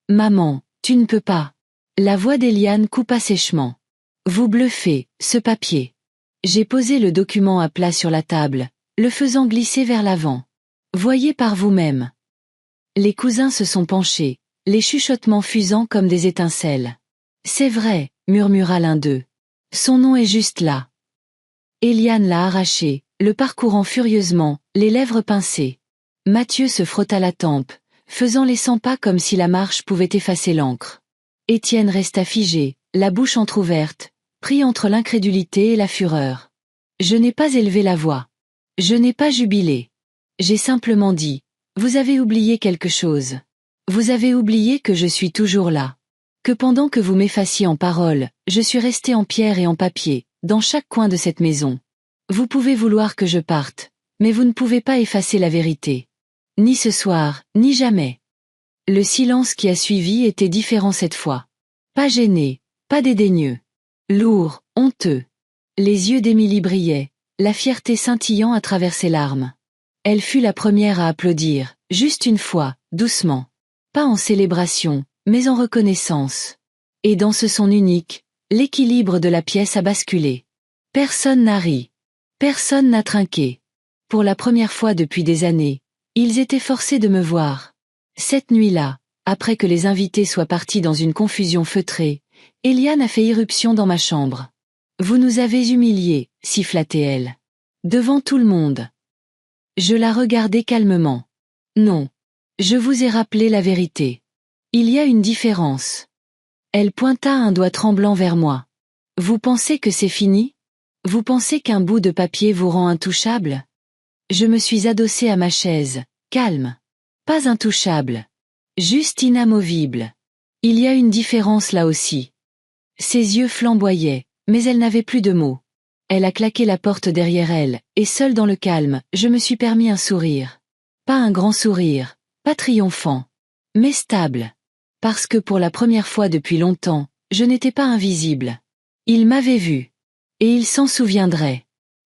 Maman, tu ne peux pas. La voix d'Eliane coupa sèchement. Vous bluffez, ce papier. J'ai posé le document à plat sur la table, le faisant glisser vers l'avant. Voyez par vous-même. Les cousins se sont penchés, les chuchotements fusant comme des étincelles. C'est vrai, murmura l'un d'eux. Son nom est juste là. Eliane l'a arraché, le parcourant furieusement, les lèvres pincées. Mathieu se frotta la tempe, faisant les 100 pas comme si la marche pouvait effacer l'encre. Étienne resta figé, la bouche entr'ouverte, pris entre l'incrédulité et la fureur. Je n'ai pas élevé la voix. Je n'ai pas jubilé. J'ai simplement dit, vous avez oublié quelque chose. Vous avez oublié que je suis toujours là. Que pendant que vous m'effaciez en paroles, je suis resté en pierre et en papier, dans chaque coin de cette maison. Vous pouvez vouloir que je parte, mais vous ne pouvez pas effacer la vérité. Ni ce soir, ni jamais. Le silence qui a suivi était différent cette fois. Pas gêné, pas dédaigneux. Lourd, honteux. Les yeux d'Émilie brillaient, la fierté scintillant à travers ses larmes. Elle fut la première à applaudir, juste une fois, doucement. Pas en célébration, mais en reconnaissance. Et dans ce son unique, l'équilibre de la pièce a basculé. Personne n'a ri. Personne n'a trinqué. Pour la première fois depuis des années, ils étaient forcés de me voir. Cette nuit-là, après que les invités soient partis dans une confusion feutrée, Eliane a fait irruption dans ma chambre. Vous nous avez humiliés, siffla-t-elle. Devant tout le monde. Je la regardai calmement. Non. Je vous ai rappelé la vérité. Il y a une différence. Elle pointa un doigt tremblant vers moi. Vous pensez que c'est fini? Vous pensez qu'un bout de papier vous rend intouchable? Je me suis adossée à ma chaise, calme. Pas intouchable. Juste inamovible. Il y a une différence là aussi. Ses yeux flamboyaient, mais elle n'avait plus de mots. Elle a claqué la porte derrière elle, et seule dans le calme, je me suis permis un sourire. Pas un grand sourire, pas triomphant, mais stable. Parce que pour la première fois depuis longtemps, je n'étais pas invisible. Il m'avait vu. Et il s'en souviendrait.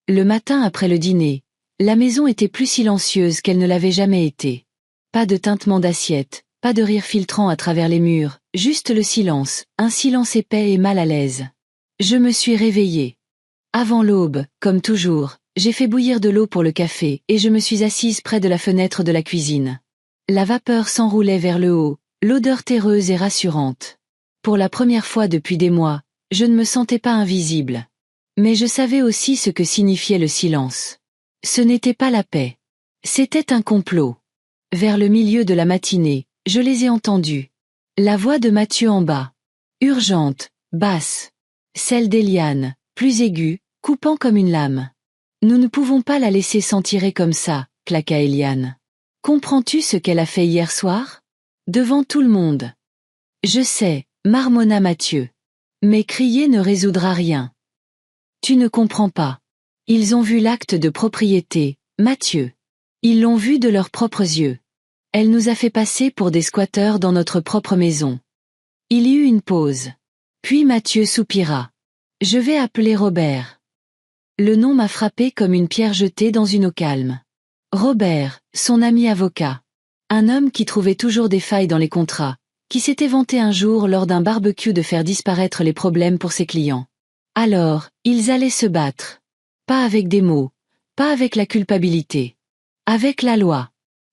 Le matin après le dîner, la maison était plus silencieuse qu'elle ne l'avait jamais été. Pas de tintement d'assiette, pas de rire filtrant à travers les murs, juste le silence, un silence épais et mal à l'aise. Je me suis réveillée. Avant l'aube, comme toujours, j'ai fait bouillir de l'eau pour le café et je me suis assise près de la fenêtre de la cuisine. La vapeur s'enroulait vers le haut, l'odeur terreuse et rassurante. Pour la première fois depuis des mois, je ne me sentais pas invisible. Mais je savais aussi ce que signifiait le silence. Ce n'était pas la paix. C'était un complot. Vers le milieu de la matinée, je les ai entendus. La voix de Mathieu en bas. Urgente, basse. Celle d'Eliane, plus aiguë, coupant comme une lame. Nous ne pouvons pas la laisser s'en tirer comme ça, claqua Eliane. Comprends-tu ce qu'elle a fait hier soir? Devant tout le monde. Je sais, marmonna Mathieu. Mais crier ne résoudra rien. Tu ne comprends pas. Ils ont vu l'acte de propriété, Mathieu. Ils l'ont vu de leurs propres yeux. Elle nous a fait passer pour des squatteurs dans notre propre maison. Il y eut une pause. Puis Mathieu soupira. Je vais appeler Robert. Le nom m'a frappé comme une pierre jetée dans une eau calme. Robert, son ami avocat. Un homme qui trouvait toujours des failles dans les contrats, qui s'était vanté un jour lors d'un barbecue de faire disparaître les problèmes pour ses clients. Alors, ils allaient se battre. Pas avec des mots, pas avec la culpabilité. Avec la loi.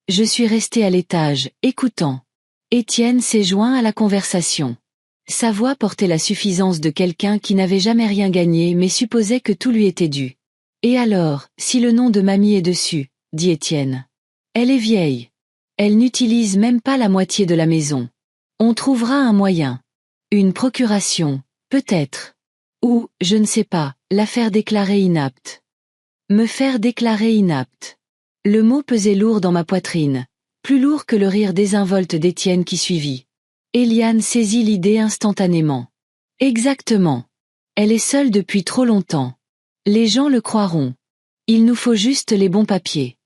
Je suis resté à l'étage, écoutant. Étienne s'est joint à la conversation. Sa voix portait la suffisance de quelqu'un qui n'avait jamais rien gagné mais supposait que tout lui était dû. Et alors, si le nom de mamie est dessus, dit Étienne. Elle est vieille. Elle n'utilise même pas la moitié de la maison. On trouvera un moyen. Une procuration, peut-être. Ou, je ne sais pas, la faire déclarer inapte. Me faire déclarer inapte. Le mot pesait lourd dans ma poitrine, plus lourd que le rire désinvolte d'Étienne qui suivit. Eliane saisit l'idée instantanément. Exactement. Elle est seule depuis trop longtemps. Les gens le croiront. Il nous faut juste les bons papiers.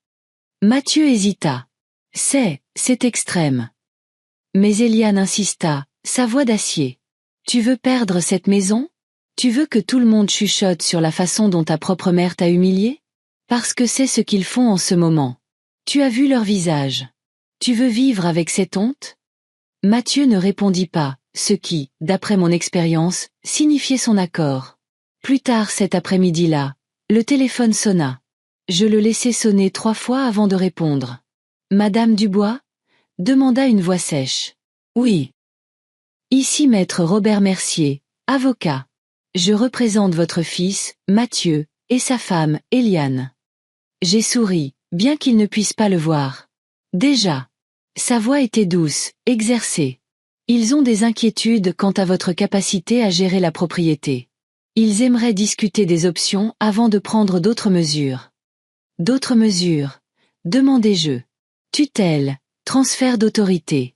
Mathieu hésita. C'est extrême. Mais Eliane insista, sa voix d'acier. Tu veux perdre cette maison? Tu veux que tout le monde chuchote sur la façon dont ta propre mère t'a humilié? Parce que c'est ce qu'ils font en ce moment. Tu as vu leur visage. Tu veux vivre avec cette honte? Mathieu ne répondit pas, ce qui, d'après mon expérience, signifiait son accord. Plus tard cet après-midi-là, le téléphone sonna. Je le laissai sonner 3 fois avant de répondre. Madame Dubois? Demanda une voix sèche. Oui. Ici maître Robert Mercier, avocat. Je représente votre fils, Mathieu, et sa femme, Eliane. J'ai souri, bien qu'il ne puisse pas le voir. Déjà. Sa voix était douce, exercée. Ils ont des inquiétudes quant à votre capacité à gérer la propriété. Ils aimeraient discuter des options avant de prendre d'autres mesures. D'autres mesures? Demandai-je. Tutelle, transfert d'autorité.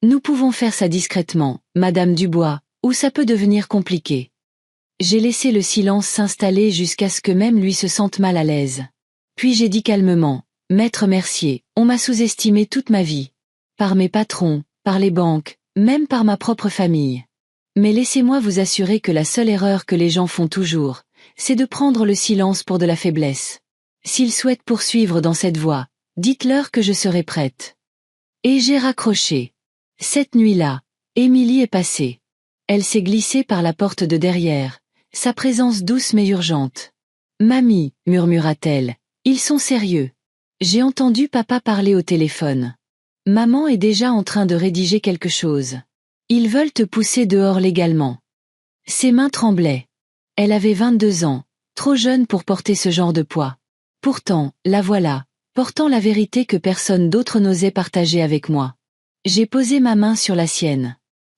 Nous pouvons faire ça discrètement, Madame Dubois, ou ça peut devenir compliqué. J'ai laissé le silence s'installer jusqu'à ce que même lui se sente mal à l'aise. Puis j'ai dit calmement, Maître Mercier, on m'a sous-estimé toute ma vie. Par mes patrons, par les banques, même par ma propre famille. Mais laissez-moi vous assurer que la seule erreur que les gens font toujours, c'est de prendre le silence pour de la faiblesse. S'ils souhaitent poursuivre dans cette voie, dites-leur que je serai prête. Et j'ai raccroché. Cette nuit-là, Émilie est passée. Elle s'est glissée par la porte de derrière, sa présence douce mais urgente. Mamie, murmura-t-elle, ils sont sérieux. J'ai entendu papa parler au téléphone. Maman est déjà en train de rédiger quelque chose. Ils veulent te pousser dehors légalement. Ses mains tremblaient. Elle avait 22 ans, trop jeune pour porter ce genre de poids. Pourtant, la voilà, portant la vérité que personne d'autre n'osait partager avec moi. J'ai posé ma main sur la sienne.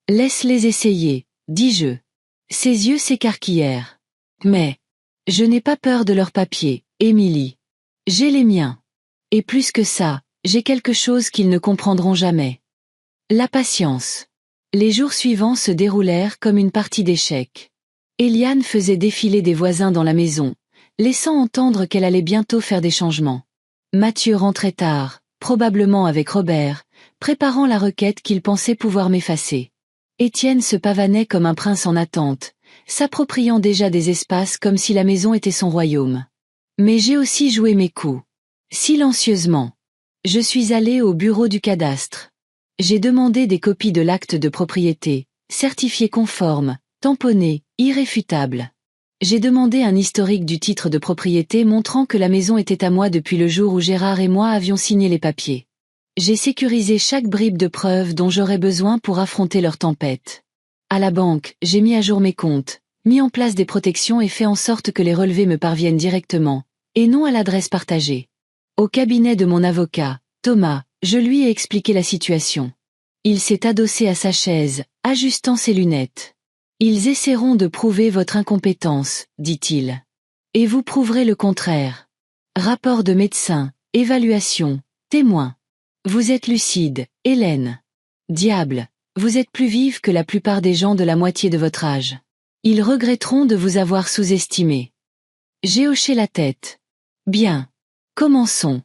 Laisse-les essayer, dis-je. Ses yeux s'écarquillèrent. Mais, je n'ai pas peur de leurs papiers, Émilie. J'ai les miens. Et plus que ça, j'ai quelque chose qu'ils ne comprendront jamais. La patience. Les jours suivants se déroulèrent comme une partie d'échecs. Eliane faisait défiler des voisins dans la maison, laissant entendre qu'elle allait bientôt faire des changements. Mathieu rentrait tard, probablement avec Robert, préparant la requête qu'il pensait pouvoir m'effacer. Étienne se pavanait comme un prince en attente, s'appropriant déjà des espaces comme si la maison était son royaume. Mais j'ai aussi joué mes coups. Silencieusement. Je suis allé au bureau du cadastre. J'ai demandé des copies de l'acte de propriété, certifié conforme, tamponné, irréfutable. J'ai demandé un historique du titre de propriété montrant que la maison était à moi depuis le jour où Gérard et moi avions signé les papiers. J'ai sécurisé chaque bribe de preuve dont j'aurais besoin pour affronter leur tempête. À la banque, j'ai mis à jour mes comptes, mis en place des protections et fait en sorte que les relevés me parviennent directement, et non à l'adresse partagée. Au cabinet de mon avocat, Thomas, je lui ai expliqué la situation. Il s'est adossé à sa chaise, ajustant ses lunettes. Ils essaieront de prouver votre incompétence, dit-il. Et vous prouverez le contraire. Rapport de médecin, évaluation, témoin. Vous êtes lucide, Hélène. Diable, vous êtes plus vive que la plupart des gens de la moitié de votre âge. Ils regretteront de vous avoir sous-estimé. J'ai hoché la tête. Bien. Commençons.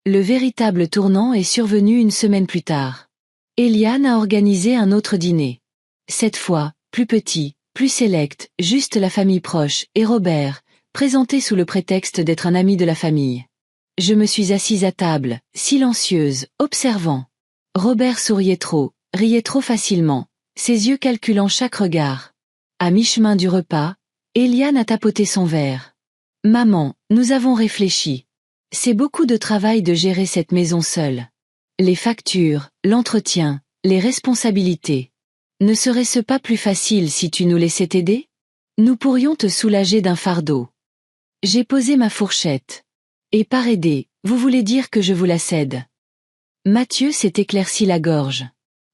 Le véritable tournant est survenu une semaine plus tard. Eliane a organisé un autre dîner. Cette fois, plus petit, plus sélect, juste la famille proche, et Robert, présenté sous le prétexte d'être un ami de la famille. Je me suis assise à table, silencieuse, observant. Robert souriait trop, riait trop facilement, ses yeux calculant chaque regard. À mi-chemin du repas, Eliane a tapoté son verre. « Maman, nous avons réfléchi. C'est beaucoup de travail de gérer cette maison seule. Les factures, l'entretien, les responsabilités. Ne serait-ce pas plus facile si tu nous laissais t'aider? Nous pourrions te soulager d'un fardeau. » J'ai posé ma fourchette. Et par aider, vous voulez dire que je vous la cède. Mathieu s'est éclairci la gorge.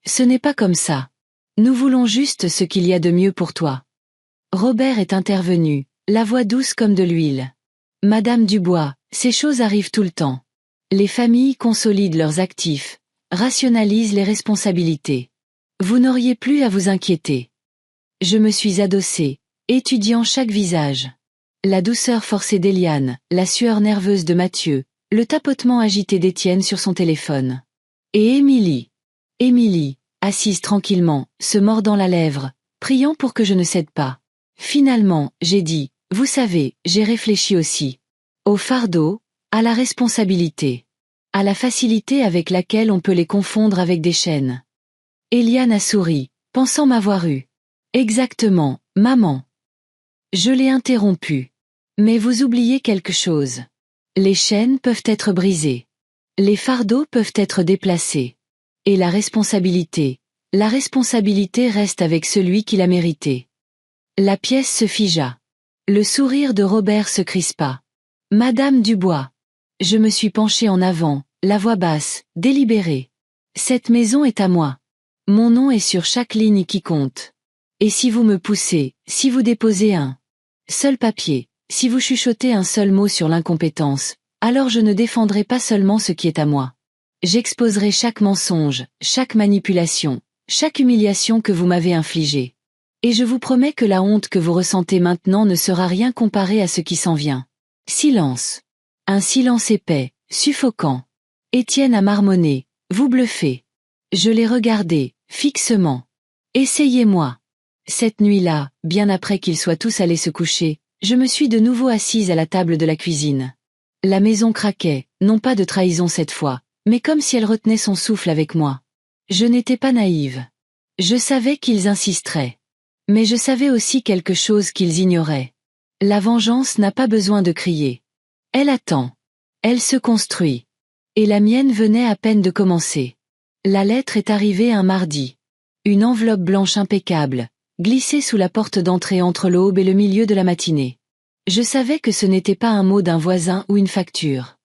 Ce n'est pas comme ça. Nous voulons juste ce qu'il y a de mieux pour toi. Robert est intervenu, la voix douce comme de l'huile. Madame Dubois, ces choses arrivent tout le temps. Les familles consolident leurs actifs, rationalisent les responsabilités. Vous n'auriez plus à vous inquiéter. Je me suis adossée, étudiant chaque visage. La douceur forcée d'Éliane, la sueur nerveuse de Mathieu, le tapotement agité d'Étienne sur son téléphone. Et Émilie. Émilie, assise tranquillement, se mordant la lèvre, priant pour que je ne cède pas. Finalement, j'ai dit, vous savez, j'ai réfléchi aussi. Au fardeau, à la responsabilité. À la facilité avec laquelle on peut les confondre avec des chaînes. Éliane a souri, pensant m'avoir eu. Exactement, maman. Je l'ai interrompu. Mais vous oubliez quelque chose. Les chaînes peuvent être brisées. Les fardeaux peuvent être déplacés. Et la responsabilité reste avec celui qui l'a méritée. La pièce se figea. Le sourire de Robert se crispa. Madame Dubois. Je me suis penchée en avant, la voix basse, délibérée. Cette maison est à moi. Mon nom est sur chaque ligne qui compte. Et si vous me poussez, si vous déposez un seul papier, si vous chuchotez un seul mot sur l'incompétence, alors je ne défendrai pas seulement ce qui est à moi. J'exposerai chaque mensonge, chaque manipulation, chaque humiliation que vous m'avez infligée. Et je vous promets que la honte que vous ressentez maintenant ne sera rien comparée à ce qui s'en vient. Silence. Un silence épais, suffocant. Étienne a marmonné, vous bluffez. Je l'ai regardé, fixement. Essayez-moi. Cette nuit-là, bien après qu'ils soient tous allés se coucher, je me suis de nouveau assise à la table de la cuisine. La maison craquait, non pas de trahison cette fois, mais comme si elle retenait son souffle avec moi. Je n'étais pas naïve. Je savais qu'ils insisteraient. Mais je savais aussi quelque chose qu'ils ignoraient. La vengeance n'a pas besoin de crier. Elle attend. Elle se construit. Et la mienne venait à peine de commencer. La lettre est arrivée un mardi. Une enveloppe blanche impeccable, glissée sous la porte d'entrée entre l'aube et le milieu de la matinée. Je savais que ce n'était pas un mot d'un voisin ou une facture.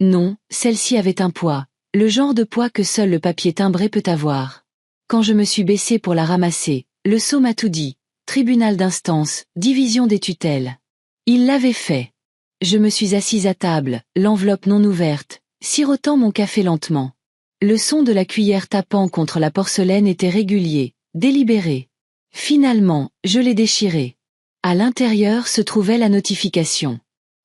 Non, celle-ci avait un poids, le genre de poids que seul le papier timbré peut avoir. Quand je me suis baissée pour la ramasser, le sceau m'a tout dit. Tribunal d'instance, division des tutelles. Il l'avait fait. Je me suis assise à table, l'enveloppe non ouverte, sirotant mon café lentement. Le son de la cuillère tapant contre la porcelaine était régulier, délibéré. Finalement, je l'ai déchiré. À l'intérieur se trouvait la notification.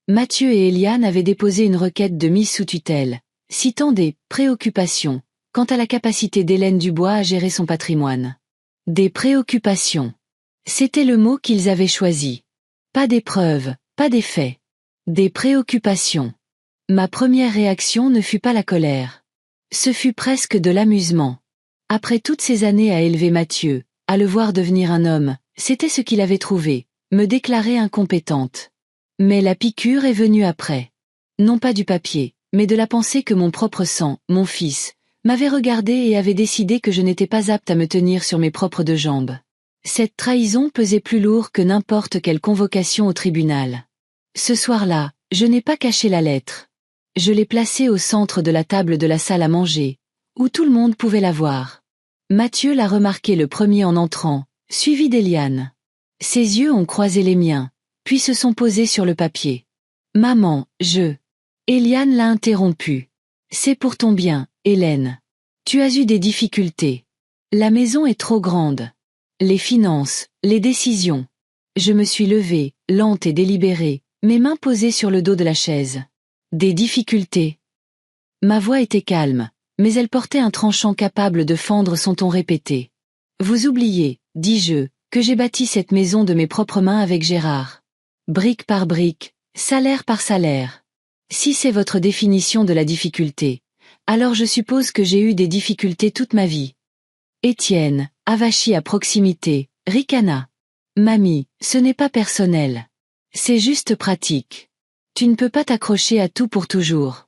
Mathieu et Éliane avaient déposé une requête de mise sous tutelle, citant des « préoccupations » quant à la capacité d'Hélène Dubois à gérer son patrimoine. Des préoccupations. C'était le mot qu'ils avaient choisi. Pas des preuves, pas des faits. Des préoccupations. Ma première réaction ne fut pas la colère. Ce fut presque de l'amusement. Après toutes ces années à élever Mathieu, à le voir devenir un homme, c'était ce qu'il avait trouvé, me déclarer incompétente. Mais la piqûre est venue après. Non pas du papier, mais de la pensée que mon propre sang, mon fils, m'avait regardé et avait décidé que je n'étais pas apte à me tenir sur mes propres deux jambes. Cette trahison pesait plus lourd que n'importe quelle convocation au tribunal. Ce soir-là, je n'ai pas caché la lettre. Je l'ai placée au centre de la table de la salle à manger, où tout le monde pouvait la voir. Mathieu l'a remarqué le premier en entrant, suivi d'Éliane. Ses yeux ont croisé les miens, puis se sont posés sur le papier. « Maman, je… » Éliane l'a interrompu. « C'est pour ton bien, Hélène. Tu as eu des difficultés. La maison est trop grande. Les finances, les décisions. » Je me suis levée, lente et délibérée, mes mains posées sur le dos de la chaise. Des difficultés. Ma voix était calme, mais elle portait un tranchant capable de fendre son ton répété. Vous oubliez, dis-je, que j'ai bâti cette maison de mes propres mains avec Gérard. Brique par brique, salaire par salaire. Si c'est votre définition de la difficulté, alors je suppose que j'ai eu des difficultés toute ma vie. Étienne, avachi à proximité, ricana. Mamie, ce n'est pas personnel. C'est juste pratique. Tu ne peux pas t'accrocher à tout pour toujours.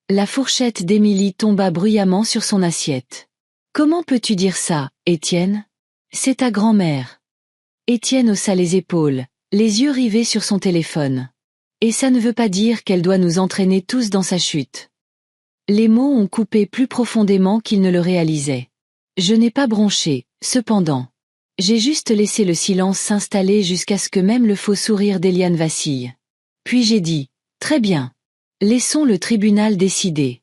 La fourchette d'Émilie tomba bruyamment sur son assiette. Comment peux-tu dire ça, Étienne? C'est ta grand-mère. Étienne haussa les épaules, les yeux rivés sur son téléphone. Et ça ne veut pas dire qu'elle doit nous entraîner tous dans sa chute. Les mots ont coupé plus profondément qu'ils ne le réalisaient. Je n'ai pas bronché, cependant. J'ai juste laissé le silence s'installer jusqu'à ce que même le faux sourire d'Éliane vacille. Puis j'ai dit, très bien. Laissons le tribunal décider.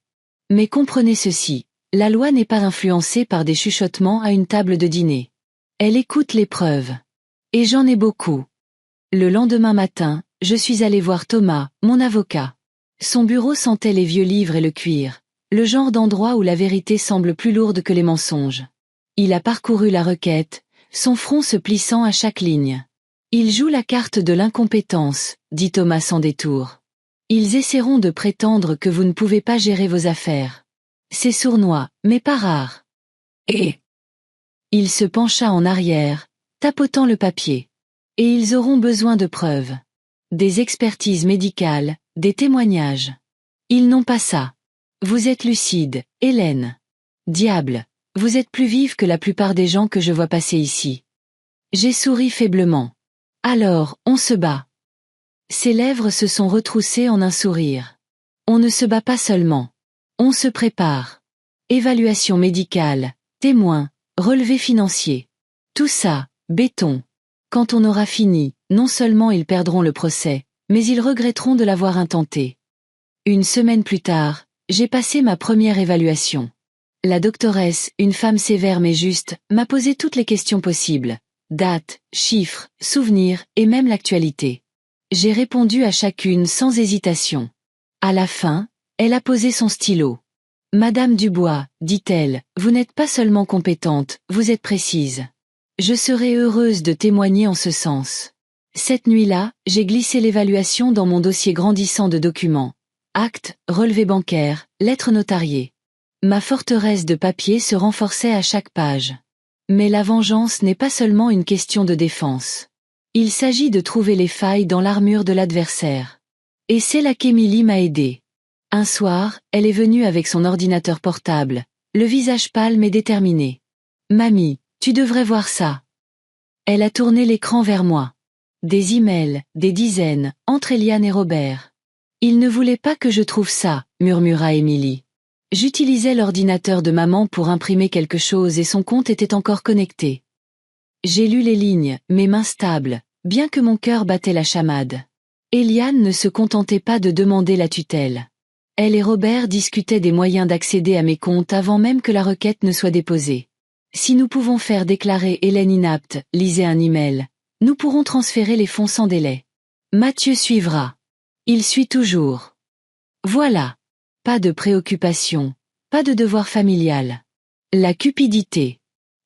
Mais comprenez ceci, la loi n'est pas influencée par des chuchotements à une table de dîner. Elle écoute les preuves. Et j'en ai beaucoup. Le lendemain matin, je suis allé voir Thomas, mon avocat. Son bureau sentait les vieux livres et le cuir, le genre d'endroit où la vérité semble plus lourde que les mensonges. Il a parcouru la requête, son front se plissant à chaque ligne. Ils jouent la carte de l'incompétence, dit Thomas sans détour. Ils essaieront de prétendre que vous ne pouvez pas gérer vos affaires. C'est sournois, mais pas rare. Et il se pencha en arrière, tapotant le papier. Et ils auront besoin de preuves. Des expertises médicales, des témoignages. Ils n'ont pas ça. Vous êtes lucide, Hélène. Diable, vous êtes plus vive que la plupart des gens que je vois passer ici. J'ai souri faiblement. Alors, on se bat. Ses lèvres se sont retroussées en un sourire. On ne se bat pas seulement. On se prépare. Évaluation médicale, témoins, relevé financier. Tout ça, béton. Quand on aura fini, non seulement ils perdront le procès, mais ils regretteront de l'avoir intenté. Une semaine plus tard, j'ai passé ma première évaluation. La doctoresse, une femme sévère mais juste, m'a posé toutes les questions possibles. Dates, chiffres, souvenirs et même l'actualité. J'ai répondu à chacune sans hésitation. À la fin, elle a posé son stylo. Madame Dubois, dit-elle, vous n'êtes pas seulement compétente, vous êtes précise. Je serai heureuse de témoigner en ce sens. Cette nuit-là, j'ai glissé l'évaluation dans mon dossier grandissant de documents. Actes, relevés bancaires, lettres notariées. Ma forteresse de papier se renforçait à chaque page. Mais la vengeance n'est pas seulement une question de défense. Il s'agit de trouver les failles dans l'armure de l'adversaire. Et c'est là qu'Émilie m'a aidé. Un soir, elle est venue avec son ordinateur portable, le visage pâle et déterminé. « Mamie, tu devrais voir ça. » Elle a tourné l'écran vers moi. Des emails, des dizaines, entre Eliane et Robert. « Il ne voulait pas que je trouve ça, » murmura Émilie. J'utilisais l'ordinateur de maman pour imprimer quelque chose et son compte était encore connecté. J'ai lu les lignes, mes mains stables, bien que mon cœur battait la chamade. Eliane ne se contentait pas de demander la tutelle. Elle et Robert discutaient des moyens d'accéder à mes comptes avant même que la requête ne soit déposée. Si nous pouvons faire déclarer Hélène inapte, lisez un email, nous pourrons transférer les fonds sans délai. Mathieu suivra. Il suit toujours. Voilà. Pas de préoccupation, pas de devoir familial. La cupidité.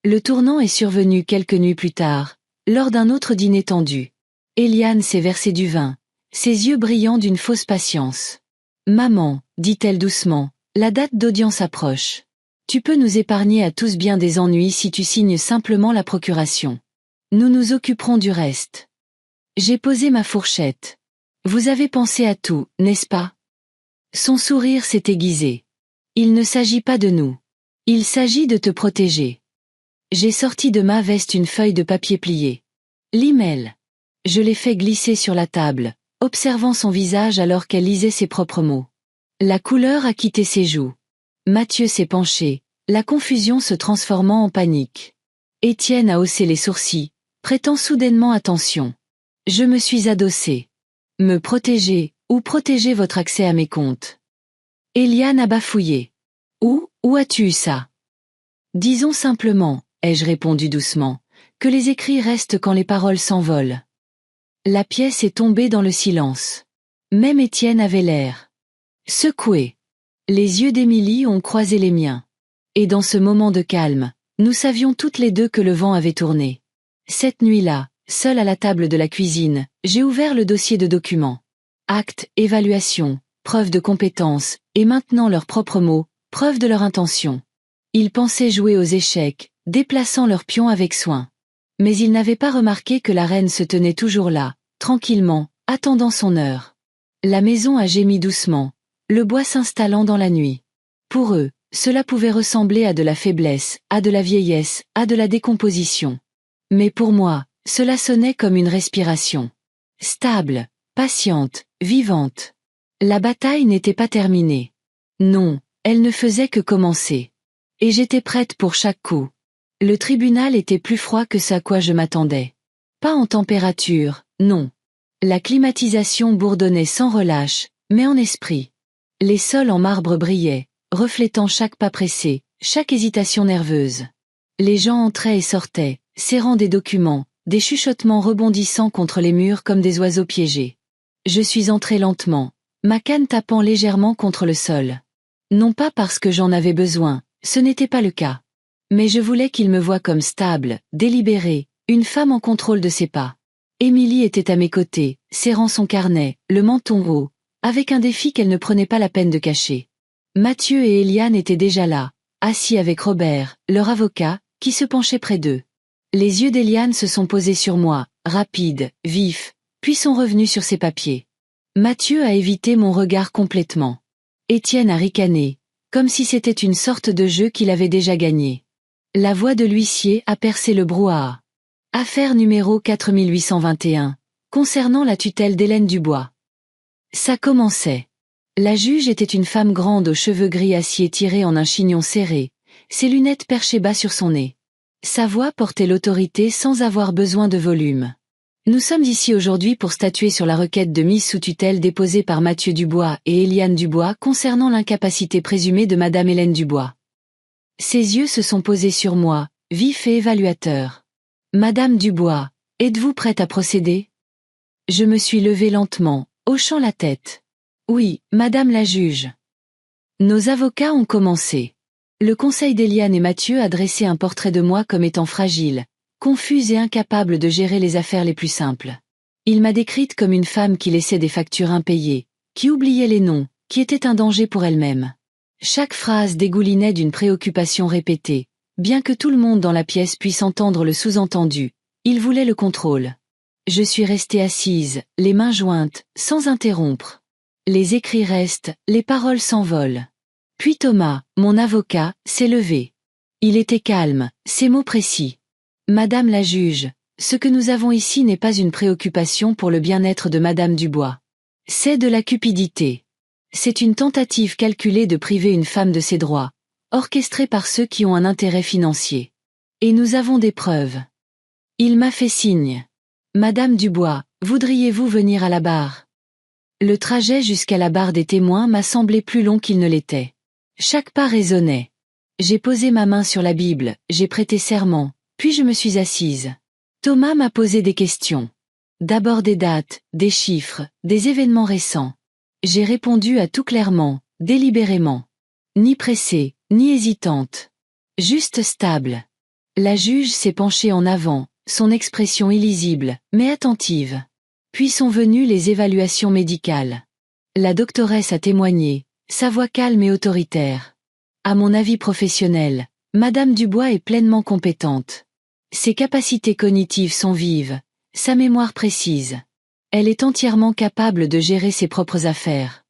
Le tournant est survenu quelques nuits plus tard, lors d'un autre dîner tendu. Eliane s'est versé du vin, ses yeux brillants d'une fausse patience. « Maman, dit-elle doucement, la date d'audience approche. Tu peux nous épargner à tous bien des ennuis si tu signes simplement la procuration. Nous nous occuperons du reste. » J'ai posé ma fourchette. « Vous avez pensé à tout, n'est-ce pas ?» Son sourire s'est aiguisé. « Il ne s'agit pas de nous. Il s'agit de te protéger. » J'ai sorti de ma veste une feuille de papier pliée. L'email. Je l'ai fait glisser sur la table, observant son visage alors qu'elle lisait ses propres mots. La couleur a quitté ses joues. Mathieu s'est penché, la confusion se transformant en panique. Étienne a haussé les sourcils, prêtant soudainement attention. Je me suis adossé. Me protéger, ou protéger votre accès à mes comptes. Eliane a bafouillé. Où as-tu eu ça? Disons simplement, ai-je répondu doucement, que les écrits restent quand les paroles s'envolent. La pièce est tombée dans le silence. Même Étienne avait l'air secoué. Les yeux d'Émilie ont croisé les miens. Et dans ce moment de calme, nous savions toutes les deux que le vent avait tourné. Cette nuit-là, seule à la table de la cuisine, j'ai ouvert le dossier de documents. Actes, évaluation, preuve de compétence, et maintenant leurs propres mots, preuve de leur intention. Ils pensaient jouer aux échecs, déplaçant leurs pions avec soin. Mais ils n'avaient pas remarqué que la reine se tenait toujours là, tranquillement, attendant son heure. La maison a gémi doucement, le bois s'installant dans la nuit. Pour eux, cela pouvait ressembler à de la faiblesse, à de la vieillesse, à de la décomposition. Mais pour moi, cela sonnait comme une respiration. Stable, patiente, vivante. La bataille n'était pas terminée. Non, elle ne faisait que commencer. Et j'étais prête pour chaque coup. Le tribunal était plus froid que ce à quoi je m'attendais. Pas en température, non. La climatisation bourdonnait sans relâche, mais en esprit. Les sols en marbre brillaient, reflétant chaque pas pressé, chaque hésitation nerveuse. Les gens entraient et sortaient, serrant des documents, des chuchotements rebondissant contre les murs comme des oiseaux piégés. Je suis entrée lentement, ma canne tapant légèrement contre le sol. Non pas parce que j'en avais besoin, ce n'était pas le cas. Mais je voulais qu'il me voie comme stable, délibérée, une femme en contrôle de ses pas. Émilie était à mes côtés, serrant son carnet, le menton haut, avec un défi qu'elle ne prenait pas la peine de cacher. Mathieu et Eliane étaient déjà là, assis avec Robert, leur avocat, qui se penchait près d'eux. Les yeux d'Eliane se sont posés sur moi, rapides, vifs, puis sont revenus sur ses papiers. Mathieu a évité mon regard complètement. Étienne a ricané, comme si c'était une sorte de jeu qu'il avait déjà gagné. La voix de l'huissier a percé le brouhaha. Affaire numéro 4821, concernant la tutelle d'Hélène Dubois. Ça commençait. La juge était une femme grande aux cheveux gris acier tirés en un chignon serré, ses lunettes perchées bas sur son nez. Sa voix portait l'autorité sans avoir besoin de volume. Nous sommes ici aujourd'hui pour statuer sur la requête de mise sous tutelle déposée par Mathieu Dubois et Eliane Dubois concernant l'incapacité présumée de Madame Hélène Dubois. Ses yeux se sont posés sur moi, vifs et évaluateurs. Madame Dubois, êtes-vous prête à procéder? Je me suis levée lentement, hochant la tête. Oui, Madame la juge. Nos avocats ont commencé. Le conseil d'Eliane et Mathieu a dressé un portrait de moi comme étant fragile, confuse et incapable de gérer les affaires les plus simples. Il m'a décrite comme une femme qui laissait des factures impayées, qui oubliait les noms, qui était un danger pour elle-même. Chaque phrase dégoulinait d'une préoccupation répétée, bien que tout le monde dans la pièce puisse entendre le sous-entendu. Il voulait le contrôle. Je suis restée assise, les mains jointes, sans interrompre. Les écrits restent, les paroles s'envolent. Puis Thomas, mon avocat, s'est levé. Il était calme, ses mots précis. Madame la juge, ce que nous avons ici n'est pas une préoccupation pour le bien-être de Madame Dubois. C'est de la cupidité. C'est une tentative calculée de priver une femme de ses droits, orchestrée par ceux qui ont un intérêt financier. Et nous avons des preuves. Il m'a fait signe. Madame Dubois, voudriez-vous venir à la barre? Le trajet jusqu'à la barre des témoins m'a semblé plus long qu'il ne l'était. Chaque pas résonnait. J'ai posé ma main sur la Bible, j'ai prêté serment, puis je me suis assise. Thomas m'a posé des questions. D'abord des dates, des chiffres, des événements récents. J'ai répondu à tout clairement, délibérément. Ni pressée, ni hésitante. Juste stable. La juge s'est penchée en avant, son expression illisible, mais attentive. Puis sont venues les évaluations médicales. La doctoresse a témoigné, sa voix calme et autoritaire. À mon avis professionnel, Madame Dubois est pleinement compétente. Ses capacités cognitives sont vives, sa mémoire précise. Elle est entièrement capable de gérer ses propres affaires.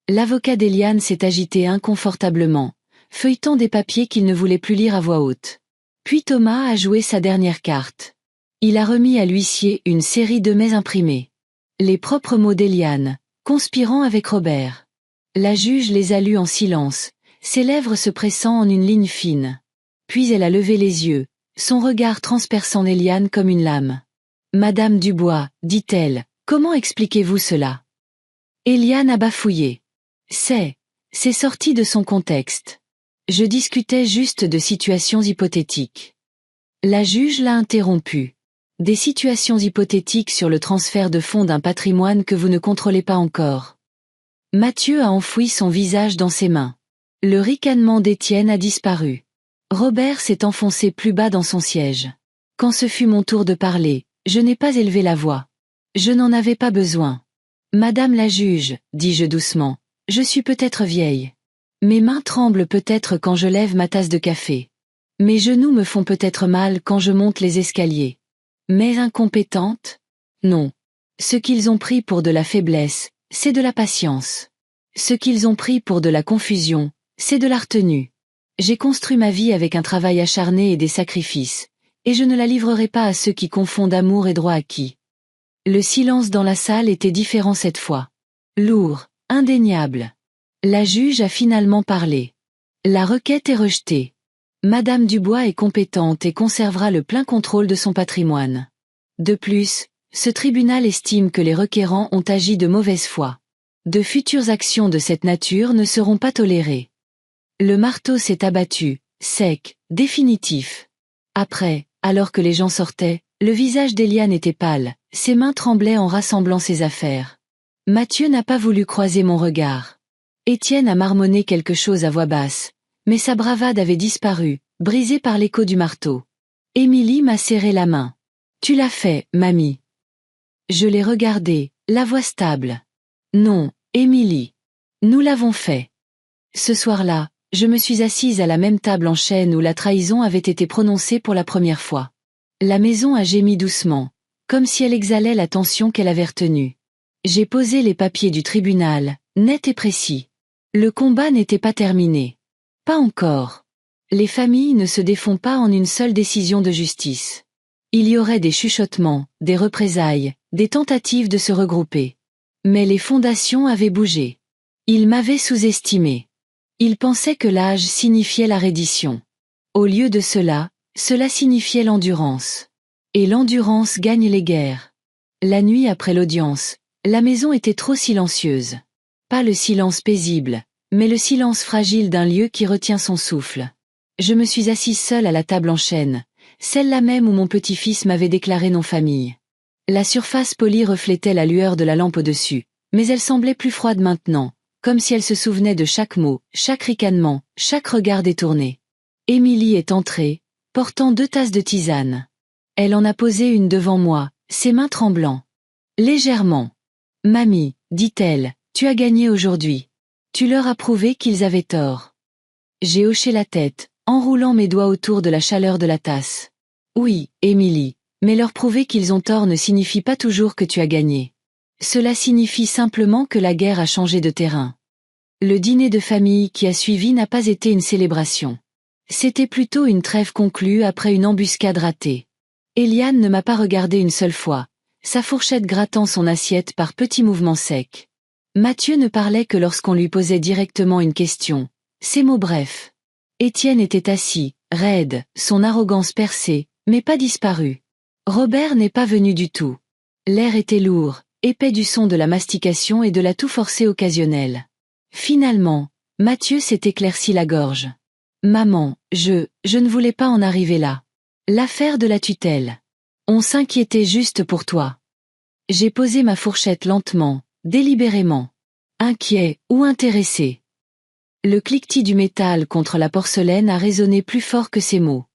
L'avocat d'Eliane s'est agité inconfortablement, feuilletant des papiers qu'il ne voulait plus lire à voix haute. Puis Thomas a joué sa dernière carte. Il a remis à l'huissier une série de mets imprimés. Les propres mots d'Eliane, conspirant avec Robert. La juge les a lus en silence, ses lèvres se pressant en une ligne fine. Puis elle a levé les yeux, son regard transperçant Eliane comme une lame. Madame Dubois, dit-elle, comment expliquez-vous cela? Eliane a bafouillé. C'est sorti de son contexte. Je discutais juste de situations hypothétiques. La juge l'a interrompu. Des situations hypothétiques sur le transfert de fonds d'un patrimoine que vous ne contrôlez pas encore. Mathieu a enfoui son visage dans ses mains. Le ricanement d'Étienne a disparu. Robert s'est enfoncé plus bas dans son siège. Quand ce fut mon tour de parler, je n'ai pas élevé la voix. Je n'en avais pas besoin. Madame la juge, dis-je doucement, je suis peut-être vieille. Mes mains tremblent peut-être quand je lève ma tasse de café. Mes genoux me font peut-être mal quand je monte les escaliers. Mais incompétente? Non. Ce qu'ils ont pris pour de la faiblesse, c'est de la patience. Ce qu'ils ont pris pour de la confusion, c'est de la retenue. J'ai construit ma vie avec un travail acharné et des sacrifices, et je ne la livrerai pas à ceux qui confondent amour et droit acquis. Le silence dans la salle était différent cette fois. Lourd, indéniable. La juge a finalement parlé. La requête est rejetée. Madame Dubois est compétente et conservera le plein contrôle de son patrimoine. De plus, ce tribunal estime que les requérants ont agi de mauvaise foi. De futures actions de cette nature ne seront pas tolérées. Le marteau s'est abattu, sec, définitif. Après, alors que les gens sortaient, le visage d'Eliane était pâle, ses mains tremblaient en rassemblant ses affaires. Mathieu n'a pas voulu croiser mon regard. Étienne a marmonné quelque chose à voix basse, mais sa bravade avait disparu, brisée par l'écho du marteau. Émilie m'a serré la main. Tu l'as fait, mamie. Je l'ai regardée, la voix stable. Non, Émilie. Nous l'avons fait. Ce soir-là, je me suis assise à la même table en chêne où la trahison avait été prononcée pour la première fois. La maison a gémi doucement, comme si elle exhalait la tension qu'elle avait retenue. J'ai posé les papiers du tribunal, nets et précis. Le combat n'était pas terminé. Pas encore. Les familles ne se défont pas en une seule décision de justice. Il y aurait des chuchotements, des représailles, des tentatives de se regrouper. Mais les fondations avaient bougé. Ils m'avaient sous-estimé. Ils pensaient que l'âge signifiait la reddition. Au lieu de cela, cela signifiait l'endurance. Et l'endurance gagne les guerres. La nuit après l'audience, la maison était trop silencieuse. Pas le silence paisible, mais le silence fragile d'un lieu qui retient son souffle. Je me suis assise seule à la table en chêne, celle-là même où mon petit-fils m'avait déclaré non-famille. La surface polie reflétait la lueur de la lampe au-dessus, mais elle semblait plus froide maintenant, comme si elle se souvenait de chaque mot, chaque ricanement, chaque regard détourné. Émilie est entrée, portant 2 tasses de tisane. Elle en a posé une devant moi, ses mains tremblant. Légèrement. « Mamie, dit-elle, tu as gagné aujourd'hui. Tu leur as prouvé qu'ils avaient tort. » J'ai hoché la tête, enroulant mes doigts autour de la chaleur de la tasse. Oui, Émilie, mais leur prouver qu'ils ont tort ne signifie pas toujours que tu as gagné. Cela signifie simplement que la guerre a changé de terrain. Le dîner de famille qui a suivi n'a pas été une célébration. C'était plutôt une trêve conclue après une embuscade ratée. Eliane ne m'a pas regardé une seule fois, sa fourchette grattant son assiette par petits mouvements secs. Mathieu ne parlait que lorsqu'on lui posait directement une question, ses mots brefs. Étienne était assis, raide, son arrogance percée, mais pas disparu. Robert n'est pas venu du tout. L'air était lourd, épais du son de la mastication et de la toux forcée occasionnelle. Finalement, Mathieu s'est éclairci la gorge. Maman, je ne voulais pas en arriver là. L'affaire de la tutelle. On s'inquiétait juste pour toi. J'ai posé ma fourchette lentement, délibérément. Inquiet ou intéressé. Le cliquetis du métal contre la porcelaine a résonné plus fort que ces mots.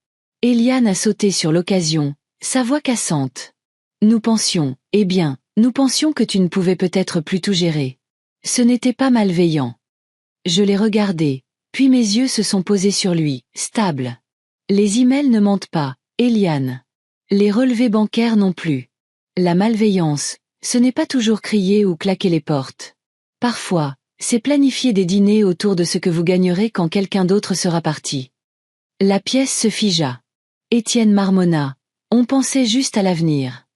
Eliane a sauté sur l'occasion, sa voix cassante. Nous pensions que tu ne pouvais peut-être plus tout gérer. Ce n'était pas malveillant. Je l'ai regardé, puis mes yeux se sont posés sur lui, stables. Les emails ne mentent pas, Eliane. Les relevés bancaires non plus. La malveillance, ce n'est pas toujours crier ou claquer les portes. Parfois, c'est planifier des dîners autour de ce que vous gagnerez quand quelqu'un d'autre sera parti. La pièce se figea. Étienne marmonna. On pensait juste à l'avenir.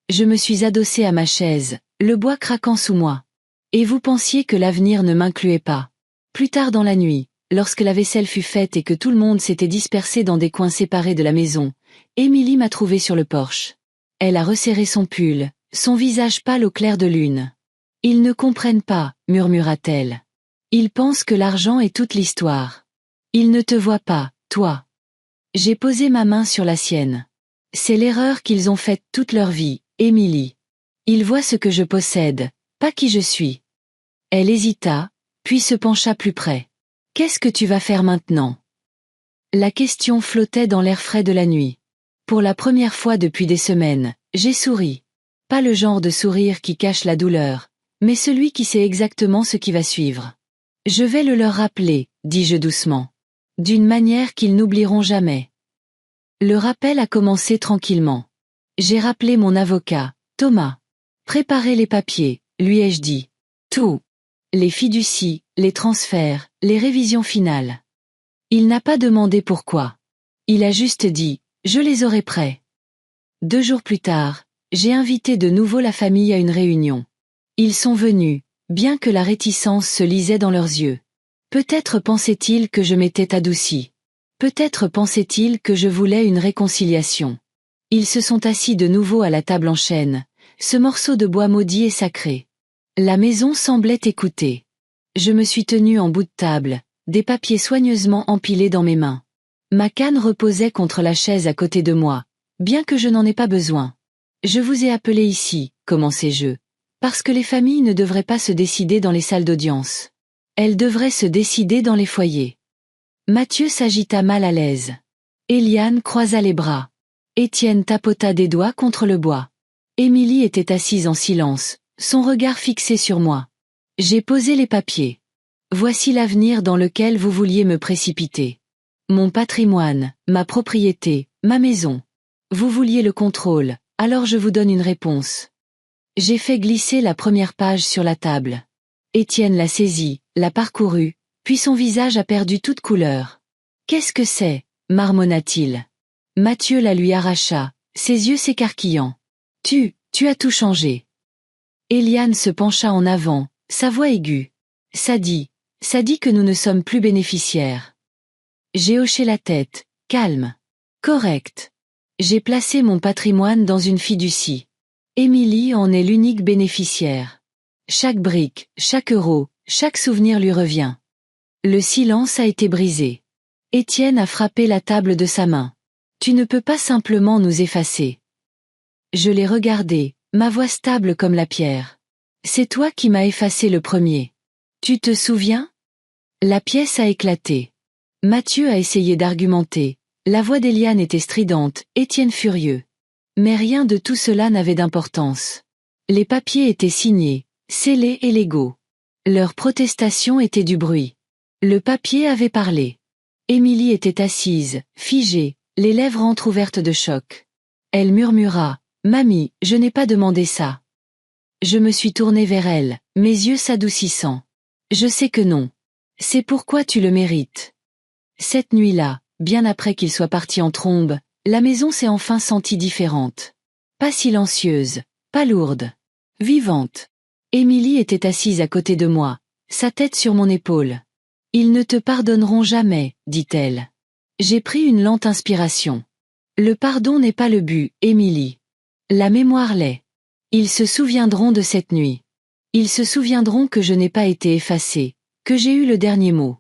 Je me suis adossée à ma chaise, le bois craquant sous moi. Et vous pensiez que l'avenir ne m'incluait pas. Plus tard dans la nuit, lorsque la vaisselle fut faite et que tout le monde s'était dispersé dans des coins séparés de la maison, Émilie m'a trouvée sur le porche. Elle a resserré son pull, son visage pâle au clair de lune. « Ils ne comprennent pas, murmura-t-elle. Ils pensent que l'argent est toute l'histoire. Ils ne te voient pas, toi. » J'ai posé ma main sur la sienne. C'est l'erreur qu'ils ont faite toute leur vie, Émilie. Ils voient ce que je possède, pas qui je suis. Elle hésita, puis se pencha plus près. « Qu'est-ce que tu vas faire maintenant ?» La question flottait dans l'air frais de la nuit. Pour la première fois depuis des semaines, j'ai souri. Pas le genre de sourire qui cache la douleur, mais celui qui sait exactement ce qui va suivre. Je vais le leur rappeler, dis-je doucement. D'une manière qu'ils n'oublieront jamais. Le rappel a commencé tranquillement. J'ai rappelé mon avocat, Thomas. Préparez les papiers, lui ai-je dit. Tout. Les fiducies, les transferts, les révisions finales. Il n'a pas demandé pourquoi. Il a juste dit, je les aurai prêts. 2 jours plus tard, j'ai invité de nouveau la famille à une réunion. Ils sont venus, bien que la réticence se lisait dans leurs yeux. Peut-être pensaient-ils que je m'étais adoucie. Peut-être pensaient-ils que je voulais une réconciliation. Ils se sont assis de nouveau à la table en chêne, ce morceau de bois maudit et sacré. La maison semblait écouter. Je me suis tenue en bout de table, des papiers soigneusement empilés dans mes mains. Ma canne reposait contre la chaise à côté de moi, bien que je n'en ai pas besoin. Je vous ai appelé ici, commençai-je, Parce que les familles ne devraient pas se décider dans les salles d'audience. Elles devraient se décider dans les foyers. Mathieu s'agita mal à l'aise. Eliane croisa les bras. Étienne tapota des doigts contre le bois. Émilie était assise en silence, son regard fixé sur moi. J'ai posé les papiers. Voici l'avenir dans lequel vous vouliez me précipiter. Mon patrimoine, ma propriété, ma maison. Vous vouliez le contrôle, alors je vous donne une réponse. J'ai fait glisser la première page sur la table. Étienne l'a saisie, l'a parcourue, puis son visage a perdu toute couleur. Qu'est-ce que c'est, marmonna-t-il. Mathieu la lui arracha, ses yeux s'écarquillant. Tu as tout changé. Eliane se pencha en avant, sa voix aiguë. Ça dit que nous ne sommes plus bénéficiaires. J'ai hoché la tête, calme. Correct. J'ai placé mon patrimoine dans une fiducie. Émilie en est l'unique bénéficiaire. Chaque brique, chaque euro, chaque souvenir lui revient. Le silence a été brisé. Étienne a frappé la table de sa main. Tu ne peux pas simplement nous effacer. Je l'ai regardé, ma voix stable comme la pierre. C'est toi qui m'as effacé le premier. Tu te souviens? La pièce a éclaté. Mathieu a essayé d'argumenter. La voix d'Eliane était stridente, Étienne furieux. Mais rien de tout cela n'avait d'importance. Les papiers étaient signés, scellés et légaux. Leur protestation était du bruit. Le papier avait parlé. Émilie était assise, figée, les lèvres entr'ouvertes de choc. Elle murmura, « Mamie, je n'ai pas demandé ça. » Je me suis tournée vers elle, mes yeux s'adoucissant. « Je sais que non. C'est pourquoi tu le mérites. » Cette nuit-là, bien après qu'il soit parti en trombe, la maison s'est enfin sentie différente. Pas silencieuse, pas lourde. Vivante. Émilie était assise à côté de moi, sa tête sur mon épaule. « Ils ne te pardonneront jamais, dit-elle. » J'ai pris une lente inspiration. Le pardon n'est pas le but, Émilie. La mémoire l'est. Ils se souviendront de cette nuit. Ils se souviendront que je n'ai pas été effacée, que j'ai eu le dernier mot.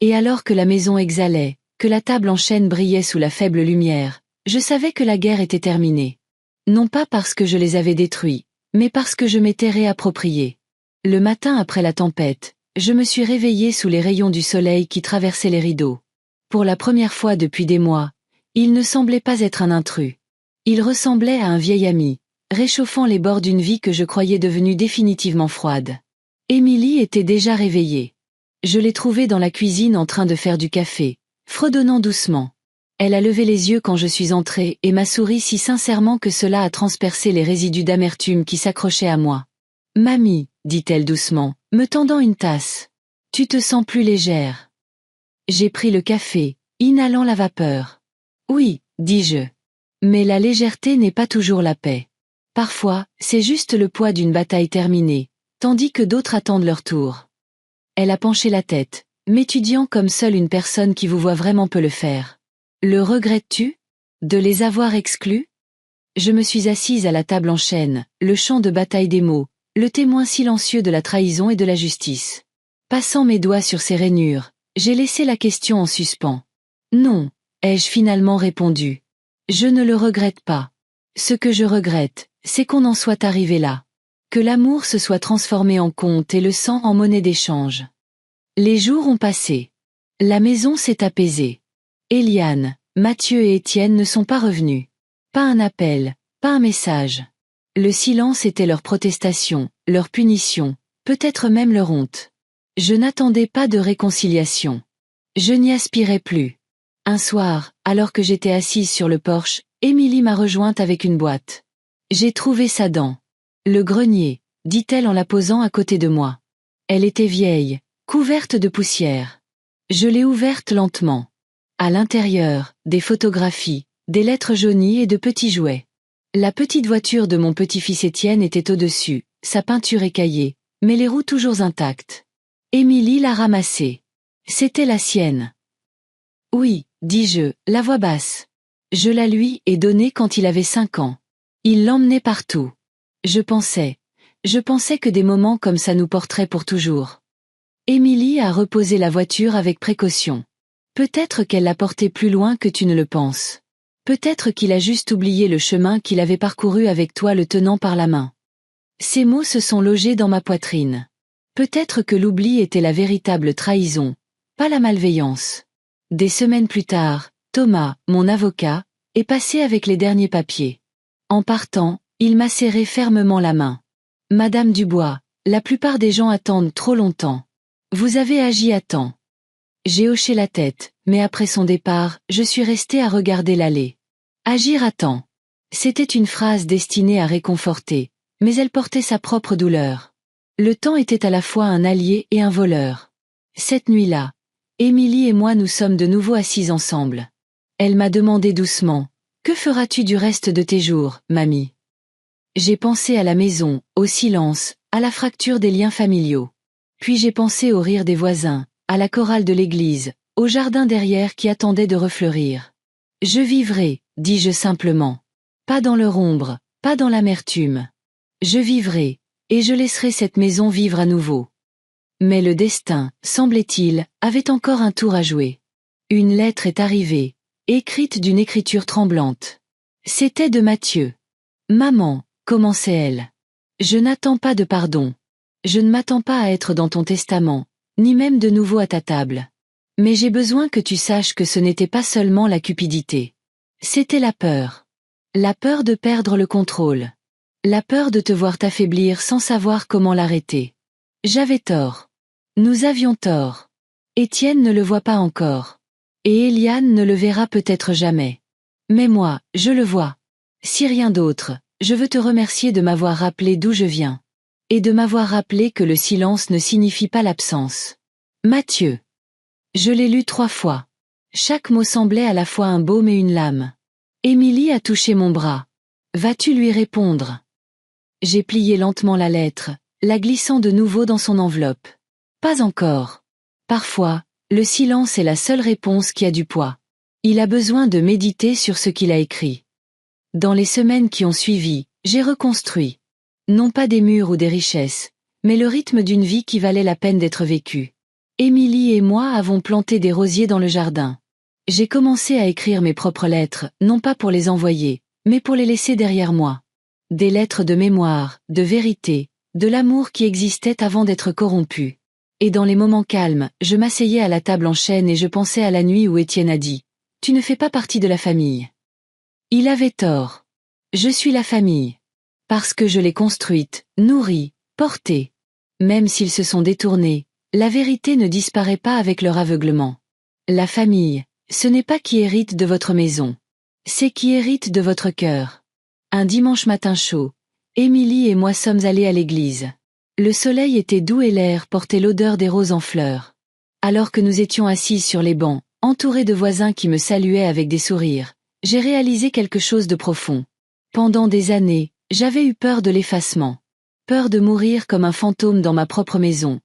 Et alors que la maison exhalait, que la table en chêne brillait sous la faible lumière, je savais que la guerre était terminée. Non pas parce que je les avais détruits, mais parce que je m'étais réappropriée. Le matin après la tempête, je me suis réveillée sous les rayons du soleil qui traversaient les rideaux. Pour la première fois depuis des mois, il ne semblait pas être un intrus. Il ressemblait à un vieil ami, réchauffant les bords d'une vie que je croyais devenue définitivement froide. Émilie était déjà réveillée. Je l'ai trouvée dans la cuisine en train de faire du café, fredonnant doucement. Elle a levé les yeux quand je suis entrée et m'a souri si sincèrement que cela a transpercé les résidus d'amertume qui s'accrochaient à moi. « Mamie, dit-elle doucement, me tendant une tasse. Tu te sens plus légère. » J'ai pris le café, inhalant la vapeur. « Oui, dis-je. Mais la légèreté n'est pas toujours la paix. Parfois, c'est juste le poids d'une bataille terminée, tandis que d'autres attendent leur tour. » Elle a penché la tête, m'étudiant comme seule une personne qui vous voit vraiment peut le faire. « Le regrettes-tu? De les avoir exclus ?» Je me suis assise à la table en chêne, le champ de bataille des mots, le témoin silencieux de la trahison et de la justice. Passant mes doigts sur ses rainures, j'ai laissé la question en suspens. « Non, ai-je finalement répondu. Je ne le regrette pas. Ce que je regrette, c'est qu'on en soit arrivé là. Que l'amour se soit transformé en compte et le sang en monnaie d'échange. » Les jours ont passé. La maison s'est apaisée. Eliane, Mathieu et Étienne ne sont pas revenus. Pas un appel, pas un message. Le silence était leur protestation, leur punition, peut-être même leur honte. Je n'attendais pas de réconciliation. Je n'y aspirais plus. Un soir, alors que j'étais assise sur le porche, Émilie m'a rejointe avec une boîte. J'ai trouvé sa dent. Le grenier, dit-elle en la posant à côté de moi. Elle était vieille, couverte de poussière. Je l'ai ouverte lentement. À l'intérieur, des photographies, des lettres jaunies et de petits jouets. La petite voiture de mon petit-fils Étienne était au-dessus, sa peinture écaillée, mais les roues toujours intactes. Émilie l'a ramassée. C'était la sienne. Oui, dis-je, la voix basse. Je la lui ai donnée quand il avait 5 ans. Il l'emmenait partout. Je pensais que des moments comme ça nous porteraient pour toujours. Émilie a reposé la voiture avec précaution. Peut-être qu'elle l'a porté plus loin que tu ne le penses. Peut-être qu'il a juste oublié le chemin qu'il avait parcouru avec toi le tenant par la main. Ces mots se sont logés dans ma poitrine. Peut-être que l'oubli était la véritable trahison, pas la malveillance. Des semaines plus tard, Thomas, mon avocat, est passé avec les derniers papiers. En partant, il m'a serré fermement la main. Madame Dubois, la plupart des gens attendent trop longtemps. Vous avez agi à temps. J'ai hoché la tête, mais après son départ, je suis restée à regarder l'allée. Agir à temps. C'était une phrase destinée à réconforter, mais elle portait sa propre douleur. Le temps était à la fois un allié et un voleur. Cette nuit-là, Émilie et moi nous sommes de nouveau assis ensemble. Elle m'a demandé doucement, « Que feras-tu du reste de tes jours, mamie ?» J'ai pensé à la maison, au silence, à la fracture des liens familiaux. Puis j'ai pensé au rire des voisins, à la chorale de l'église, au jardin derrière qui attendait de refleurir. Je vivrai, dis-je simplement. Pas dans leur ombre, pas dans l'amertume. Je vivrai, et je laisserai cette maison vivre à nouveau. Mais le destin, semblait-il, avait encore un tour à jouer. Une lettre est arrivée, écrite d'une écriture tremblante. C'était de Mathieu. « Maman, » commençait-elle. « Je n'attends pas de pardon. Je ne m'attends pas à être dans ton testament, ni même de nouveau à ta table. Mais j'ai besoin que tu saches que ce n'était pas seulement la cupidité. C'était la peur. La peur de perdre le contrôle. La peur de te voir t'affaiblir sans savoir comment l'arrêter. J'avais tort. Nous avions tort. Étienne ne le voit pas encore. Et Eliane ne le verra peut-être jamais. Mais moi, je le vois. Si rien d'autre, je veux te remercier de m'avoir rappelé d'où je viens. Et de m'avoir rappelé que le silence ne signifie pas l'absence. Mathieu. Je l'ai lu 3 fois. Chaque mot semblait à la fois un baume et une lame. Émilie a touché mon bras. Vas-tu lui répondre? J'ai plié lentement la lettre, la glissant de nouveau dans son enveloppe. Pas encore. Parfois, le silence est la seule réponse qui a du poids. Il a besoin de méditer sur ce qu'il a écrit. Dans les semaines qui ont suivi, j'ai reconstruit. Non pas des murs ou des richesses, mais le rythme d'une vie qui valait la peine d'être vécue. Émilie et moi avons planté des rosiers dans le jardin. J'ai commencé à écrire mes propres lettres, non pas pour les envoyer, mais pour les laisser derrière moi. Des lettres de mémoire, de vérité, de l'amour qui existait avant d'être corrompu. Et dans les moments calmes, je m'asseyais à la table en chêne et je pensais à la nuit où Étienne a dit « Tu ne fais pas partie de la famille ». Il avait tort. Je suis la famille. Parce que je l'ai construite, nourrie, portée. Même s'ils se sont détournés, la vérité ne disparaît pas avec leur aveuglement. La famille, ce n'est pas qui hérite de votre maison. C'est qui hérite de votre cœur. Un dimanche matin chaud, Émilie et moi sommes allés à l'église. Le soleil était doux et l'air portait l'odeur des roses en fleurs. Alors que nous étions assises sur les bancs, entourés de voisins qui me saluaient avec des sourires, j'ai réalisé quelque chose de profond. Pendant des années, j'avais eu peur de l'effacement. Peur de mourir comme un fantôme dans ma propre maison.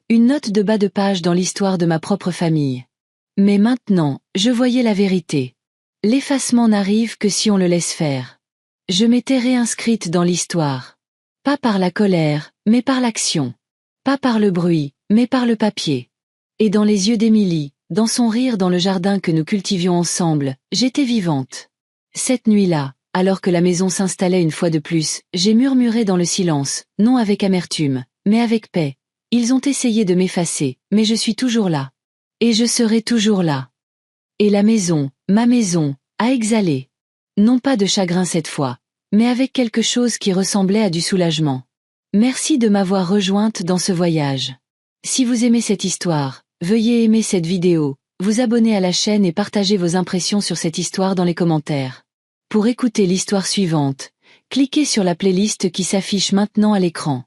Une note de bas de page dans l'histoire de ma propre famille. Mais maintenant, je voyais la vérité. L'effacement n'arrive que si on le laisse faire. Je m'étais réinscrite dans l'histoire. Pas par la colère, mais par l'action. Pas par le bruit, mais par le papier. Et dans les yeux d'Émilie, dans son rire dans le jardin que nous cultivions ensemble, j'étais vivante. Cette nuit-là, alors que la maison s'installait une fois de plus, j'ai murmuré dans le silence, non avec amertume, mais avec paix. Ils ont essayé de m'effacer, mais je suis toujours là. Et je serai toujours là. Et la maison, ma maison, a exhalé. Non pas de chagrin cette fois, mais avec quelque chose qui ressemblait à du soulagement. Merci de m'avoir rejointe dans ce voyage. Si vous aimez cette histoire, veuillez aimer cette vidéo, vous abonner à la chaîne et partager vos impressions sur cette histoire dans les commentaires. Pour écouter l'histoire suivante, cliquez sur la playlist qui s'affiche maintenant à l'écran.